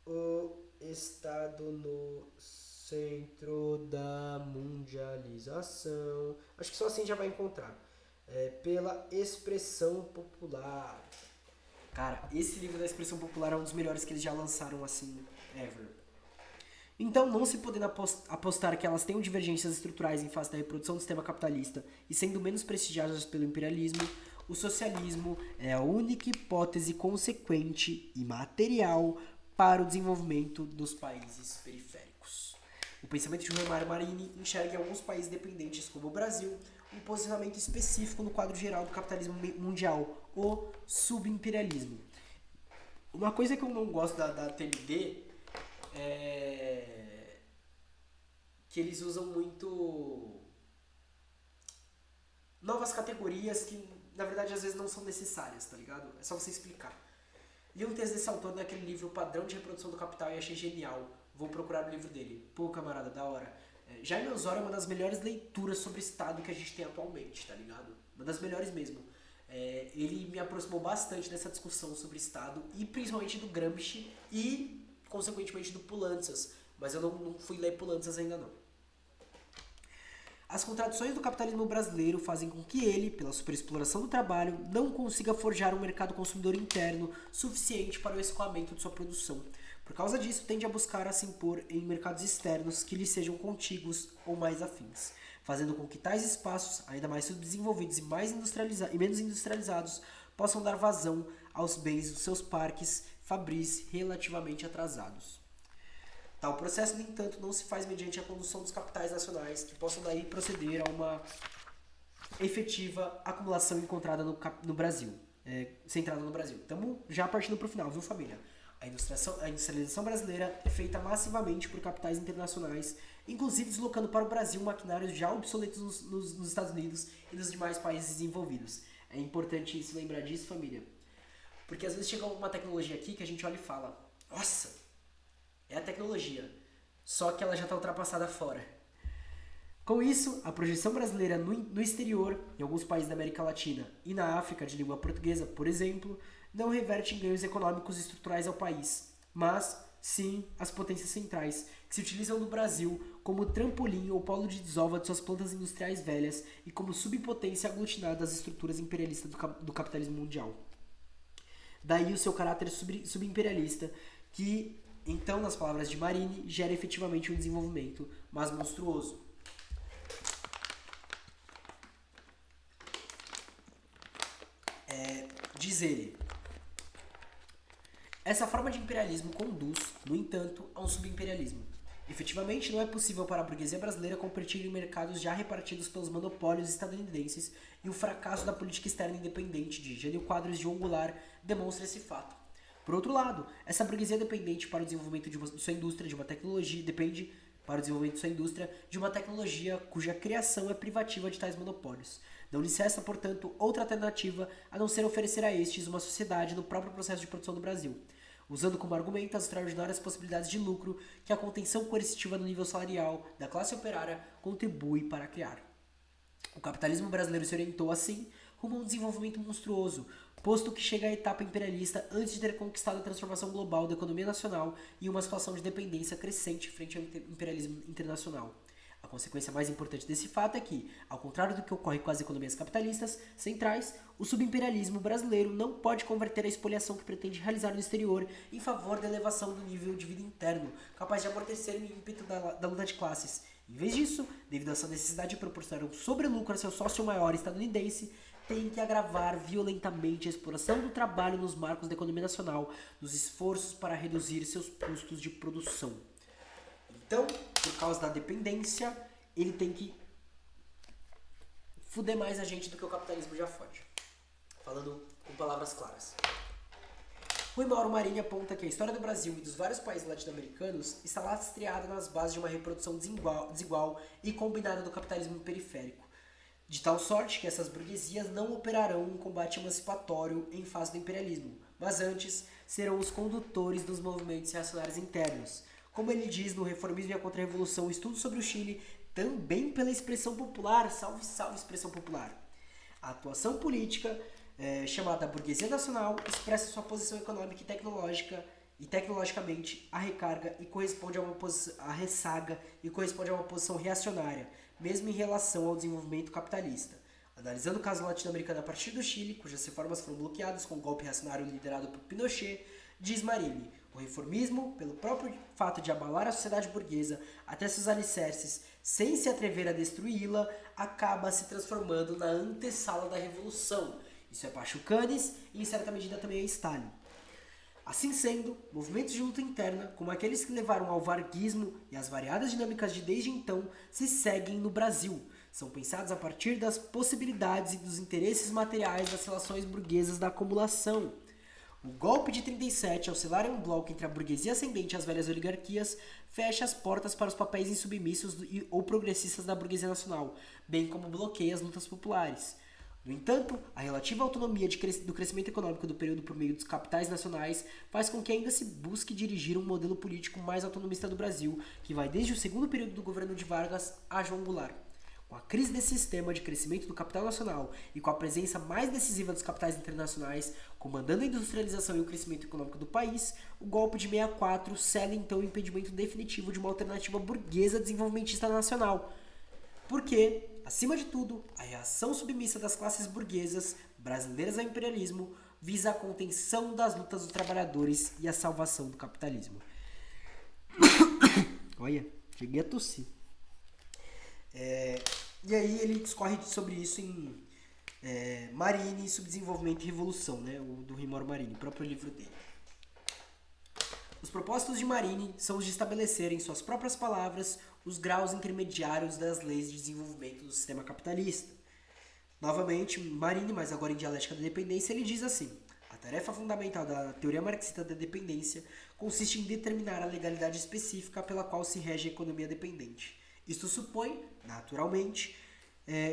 o Estado no centro da mundialização. Acho que só assim já vai encontrar. Pela expressão popular. Cara, esse livro da expressão popular é um dos melhores que eles já lançaram assim, ever. Então, não se podendo apostar que elas tenham divergências estruturais em face da reprodução do sistema capitalista e sendo menos prestigiadas pelo imperialismo, o socialismo é a única hipótese consequente e material para o desenvolvimento dos países periféricos. O pensamento de Rui Mauro Marini enxerga em alguns países dependentes, como o Brasil, um posicionamento específico no quadro geral do capitalismo mundial, o subimperialismo. Uma coisa que eu não gosto da TMD é que eles usam muito novas categorias que, na verdade, às vezes não são necessárias, tá ligado? É só você explicar. Li um texto desse autor naquele livro O Padrão de Reprodução do Capital e achei genial. Vou procurar o livro dele. Pô, camarada, da hora. Jaime Ozora é uma das melhores leituras sobre Estado que a gente tem atualmente, tá ligado? Uma das melhores mesmo. Ele me aproximou bastante dessa discussão sobre Estado e principalmente do Gramsci e, consequentemente, do Poulantzas. Mas eu não fui ler Poulantzas ainda não. As contradições do capitalismo brasileiro fazem com que ele, pela superexploração do trabalho, não consiga forjar um mercado consumidor interno suficiente para o escoamento de sua produção. Por causa disso, tende a buscar a se impor em mercados externos que lhe sejam contíguos ou mais afins, fazendo com que tais espaços, ainda mais subdesenvolvidos e menos industrializados, possam dar vazão aos bens dos seus parques fabris relativamente atrasados. Tal processo, no entanto, não se faz mediante a condução dos capitais nacionais, que possam daí proceder a uma efetiva acumulação encontrada no Brasil, centrada no Brasil. Estamos já partindo para o final, viu, família? A industrialização brasileira é feita massivamente por capitais internacionais, inclusive deslocando para o Brasil maquinários já obsoletos nos Estados Unidos e nos demais países desenvolvidos. É importante se lembrar disso, família. Porque às vezes chega uma tecnologia aqui que a gente olha e fala: nossa, é a tecnologia, só que ela já está ultrapassada fora. Com isso, a projeção brasileira no exterior, em alguns países da América Latina e na África de língua portuguesa, por exemplo, não reverte em ganhos econômicos e estruturais ao país, mas sim às potências centrais, que se utilizam no Brasil como trampolim ou polo de desova de suas plantas industriais velhas e como subpotência aglutinada às estruturas imperialistas do capitalismo mundial. Daí o seu caráter subimperialista, que, então, nas palavras de Marini, gera efetivamente um desenvolvimento, mas monstruoso. Diz ele: essa forma de imperialismo conduz, no entanto, a um subimperialismo. Efetivamente, não é possível para a burguesia brasileira competir em mercados já repartidos pelos monopólios estadunidenses, e o fracasso da política externa independente de Jânio Quadros de Goulart demonstra esse fato. Por outro lado, essa burguesia dependente para o desenvolvimento de sua indústria de uma tecnologia depende para o desenvolvimento de sua indústria de uma tecnologia cuja criação é privativa de tais monopólios. Não lhe cessa, portanto, outra alternativa a não ser oferecer a estes uma sociedade no próprio processo de produção do Brasil, usando como argumento as extraordinárias possibilidades de lucro que a contenção coercitiva no nível salarial da classe operária contribui para criar. O capitalismo brasileiro se orientou, assim, rumo a um desenvolvimento monstruoso, posto que chega à etapa imperialista antes de ter conquistado a transformação global da economia nacional e uma situação de dependência crescente frente ao imperialismo internacional. A consequência mais importante desse fato é que, ao contrário do que ocorre com as economias capitalistas centrais, o subimperialismo brasileiro não pode converter a expoliação que pretende realizar no exterior em favor da elevação do nível de vida interno, capaz de amortecer o ímpeto da luta de classes. Em vez disso, devido à sua necessidade de proporcionar um sobrelucro a seu sócio maior estadunidense, tem que agravar violentamente a exploração do trabalho nos marcos da economia nacional, nos esforços para reduzir seus custos de produção. Então, por causa da dependência, ele tem que fuder mais a gente do que o capitalismo já fode. Falando com palavras claras. Rui Mauro Marini aponta que a história do Brasil e dos vários países latino-americanos está lastreada nas bases de uma reprodução desigual e combinada do capitalismo periférico, de tal sorte que essas burguesias não operarão um combate emancipatório em face do imperialismo, mas antes serão os condutores dos movimentos reacionários internos. Como ele diz no Reformismo e a Contra-Revolução, estudo sobre o Chile, também pela expressão popular, salve, salve expressão popular. A atuação política, chamada burguesia nacional, expressa sua posição econômica e tecnologicamente a recarga e corresponde a ressaga e corresponde a uma posição reacionária, mesmo em relação ao desenvolvimento capitalista. Analisando o caso latino-americano a partir do Chile, cujas reformas foram bloqueadas com o golpe reacionário liderado por Pinochet, diz Marini: o reformismo, pelo próprio fato de abalar a sociedade burguesa até seus alicerces, sem se atrever a destruí-la, acaba se transformando na antessala da revolução. Isso é Pachucanes e, em certa medida, também é Stalin. Assim sendo, movimentos de luta interna, como aqueles que levaram ao varguismo e as variadas dinâmicas de desde então, se seguem no Brasil, São pensados a partir das possibilidades e dos interesses materiais das relações burguesas da acumulação. O golpe de 37, ao selar um bloco entre a burguesia ascendente e as velhas oligarquias, fecha as portas para os papéis insubmissos ou progressistas da burguesia nacional, bem como bloqueia as lutas populares. No entanto, a relativa autonomia do crescimento econômico do período por meio dos capitais nacionais faz com que ainda se busque dirigir um modelo político mais autonomista do Brasil, que vai desde o segundo período do governo de Vargas a João Goulart. Com a crise desse sistema de crescimento do capital nacional e com a presença mais decisiva dos capitais internacionais, comandando a industrialização e o crescimento econômico do país, o golpe de 64 sela então o impedimento definitivo de uma alternativa burguesa desenvolvimentista nacional. Porque, acima de tudo, a reação submissa das classes burguesas brasileiras ao imperialismo visa a contenção das lutas dos trabalhadores e a salvação do capitalismo. Olha, cheguei a tossir. E aí ele discorre sobre isso em Marini, Subdesenvolvimento e Revolução, né? O do Rimor Marini, o próprio livro dele. Os propósitos de Marini são os de estabelecer, em suas próprias palavras, os graus intermediários das leis de desenvolvimento do sistema capitalista. Novamente, Marini, mas agora em Dialética da Dependência, ele diz assim: a tarefa fundamental da teoria marxista da dependência consiste em determinar a legalidade específica pela qual se rege a economia dependente. Isto supõe, naturalmente,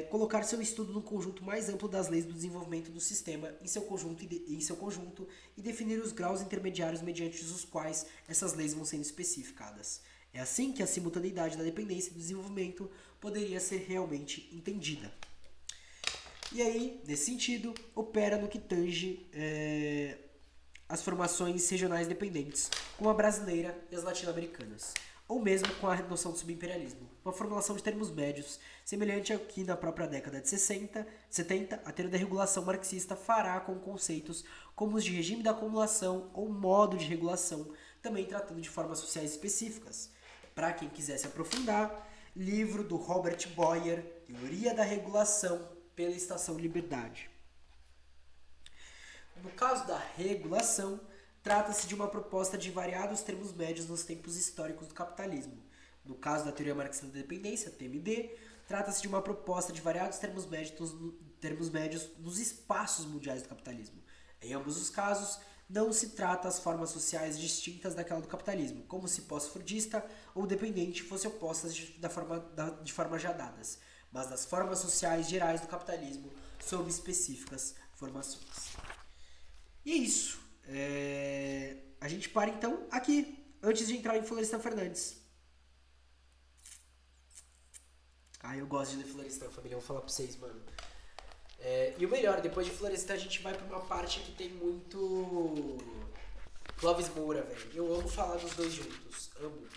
colocar seu estudo no conjunto mais amplo das leis do desenvolvimento do sistema em seu conjunto e definir os graus intermediários mediante os quais essas leis vão sendo especificadas. É assim que a simultaneidade da dependência e do desenvolvimento poderia ser realmente entendida. E aí, nesse sentido, opera no que tange as formações regionais dependentes, como a brasileira e as latino-americanas, ou mesmo com a noção do subimperialismo, uma formulação de termos médios, semelhante ao que na própria década de 70, a teoria da regulação marxista fará com conceitos como os de regime da acumulação ou modo de regulação, também tratando de formas sociais específicas. Para quem quiser se aprofundar, livro do Robert Boyer, Teoria da Regulação pela Estação Liberdade. No caso da regulação, trata-se de uma proposta de variados termos médios nos tempos históricos do capitalismo. No caso da teoria marxista da dependência, TMD, trata-se de uma proposta de variados termos médios nos espaços mundiais do capitalismo. Em ambos os casos, não se trata as formas sociais distintas daquela do capitalismo, como se pós-fordista ou dependente fossem opostas de forma já dadas, mas das formas sociais gerais do capitalismo sob específicas formações. E é isso. A gente para então aqui, antes de entrar em Florestan Fernandes. Eu gosto de ler Florestan, família, eu vou falar pra vocês, mano. E o melhor, depois de Florestan a gente vai pra uma parte que tem muito Clóvis Moura, velho. Eu amo falar dos dois juntos. Amo.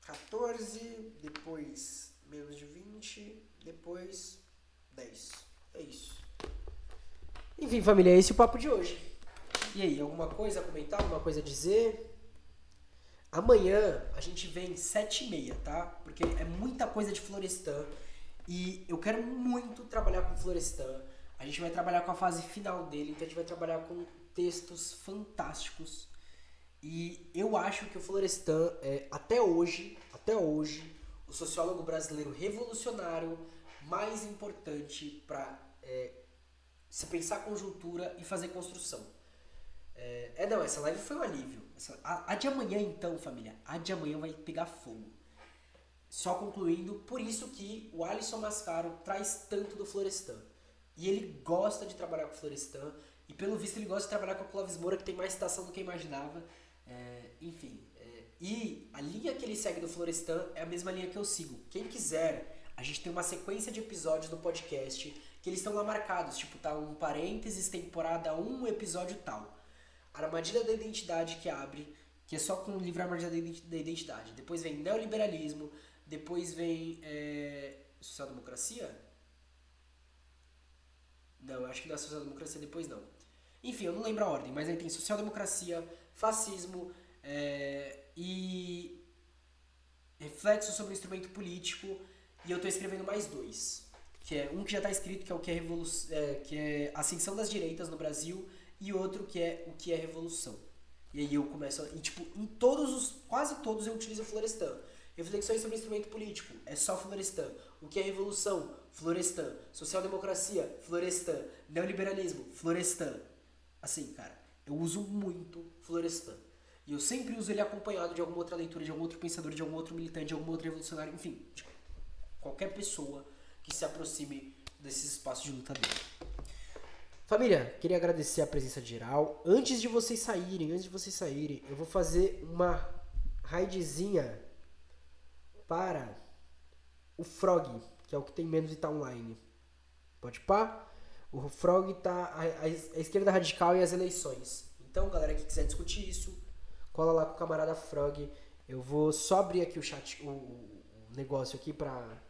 14, depois menos de 20, depois 10. É isso. Enfim, família, esse é o papo de hoje. E aí, alguma coisa a comentar? Alguma coisa a dizer? Amanhã a gente vem 7h30, tá? Porque é muita coisa de Florestan. E eu quero muito trabalhar com Florestan. A gente vai trabalhar com a fase final dele. Então a gente vai trabalhar com textos fantásticos. E eu acho que o Florestan é, até hoje, o sociólogo brasileiro revolucionário mais importante para se pensar conjuntura e fazer construção. Essa live foi um alívio. A de amanhã então, família, a de amanhã vai pegar fogo. Só concluindo, por isso que o Alisson Mascaro traz tanto do Florestan. E ele gosta de trabalhar com o Florestan, e pelo visto ele gosta de trabalhar com o Clóvis Moura, que tem mais citação do que eu imaginava. E a linha que ele segue do Florestan é a mesma linha que eu sigo. Quem quiser, a gente tem uma sequência de episódios do podcast que eles estão lá marcados, tipo, tá um parênteses, temporada 1, episódio tal. Armadilha da Identidade que abre, que é só com o livro Armadilha da Identidade. Depois vem Neoliberalismo, depois vem Social-Democracia? Não, acho que não é Social-Democracia depois não. Enfim, eu não lembro a ordem, mas aí tem Social-Democracia, Fascismo e Reflexo sobre o Instrumento Político, e eu tô escrevendo mais 2. Que é um que já tá escrito, que é o que é Ascensão das Direitas no Brasil, e outro que é o que é Revolução. E aí eu começo e tipo, em todos quase todos eu utilizo Florestan. Reflexões sobre instrumento político, é só Florestan. O que é revolução? Florestan. Social-democracia? Florestan. Neoliberalismo? Florestan. Assim, cara, eu uso muito Florestan. E eu sempre uso ele acompanhado de alguma outra leitura, de algum outro pensador, de algum outro militante, de algum outro revolucionário, enfim, de qualquer pessoa que se aproxime desses espaços de luta dele. Família, queria agradecer a presença geral. Antes de vocês saírem, eu vou fazer uma raidzinha para o Frog, que é o que tem menos e tá online. Pode pá? O Frog tá a esquerda radical e as eleições. Então, galera que quiser discutir isso, cola lá com o camarada Frog. Eu vou só abrir aqui o chat, o negócio aqui pra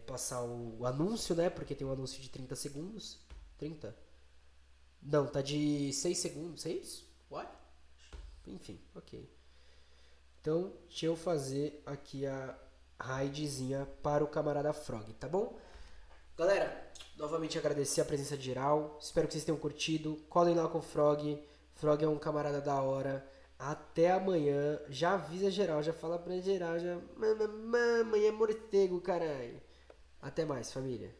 passar o anúncio, né? Porque tem um anúncio de 30 segundos. 30? Não, tá de 6 segundos. 6? What? Enfim, ok. Então, deixa eu fazer aqui a raidzinha para o camarada Frog, tá bom? Galera, novamente agradecer a presença de geral. Espero que vocês tenham curtido. Colhem lá com o Frog. Frog é um camarada da hora. Até amanhã. Já avisa geral, já fala pra geral. Já... Amanhã é morcego, caralho. Até mais, família.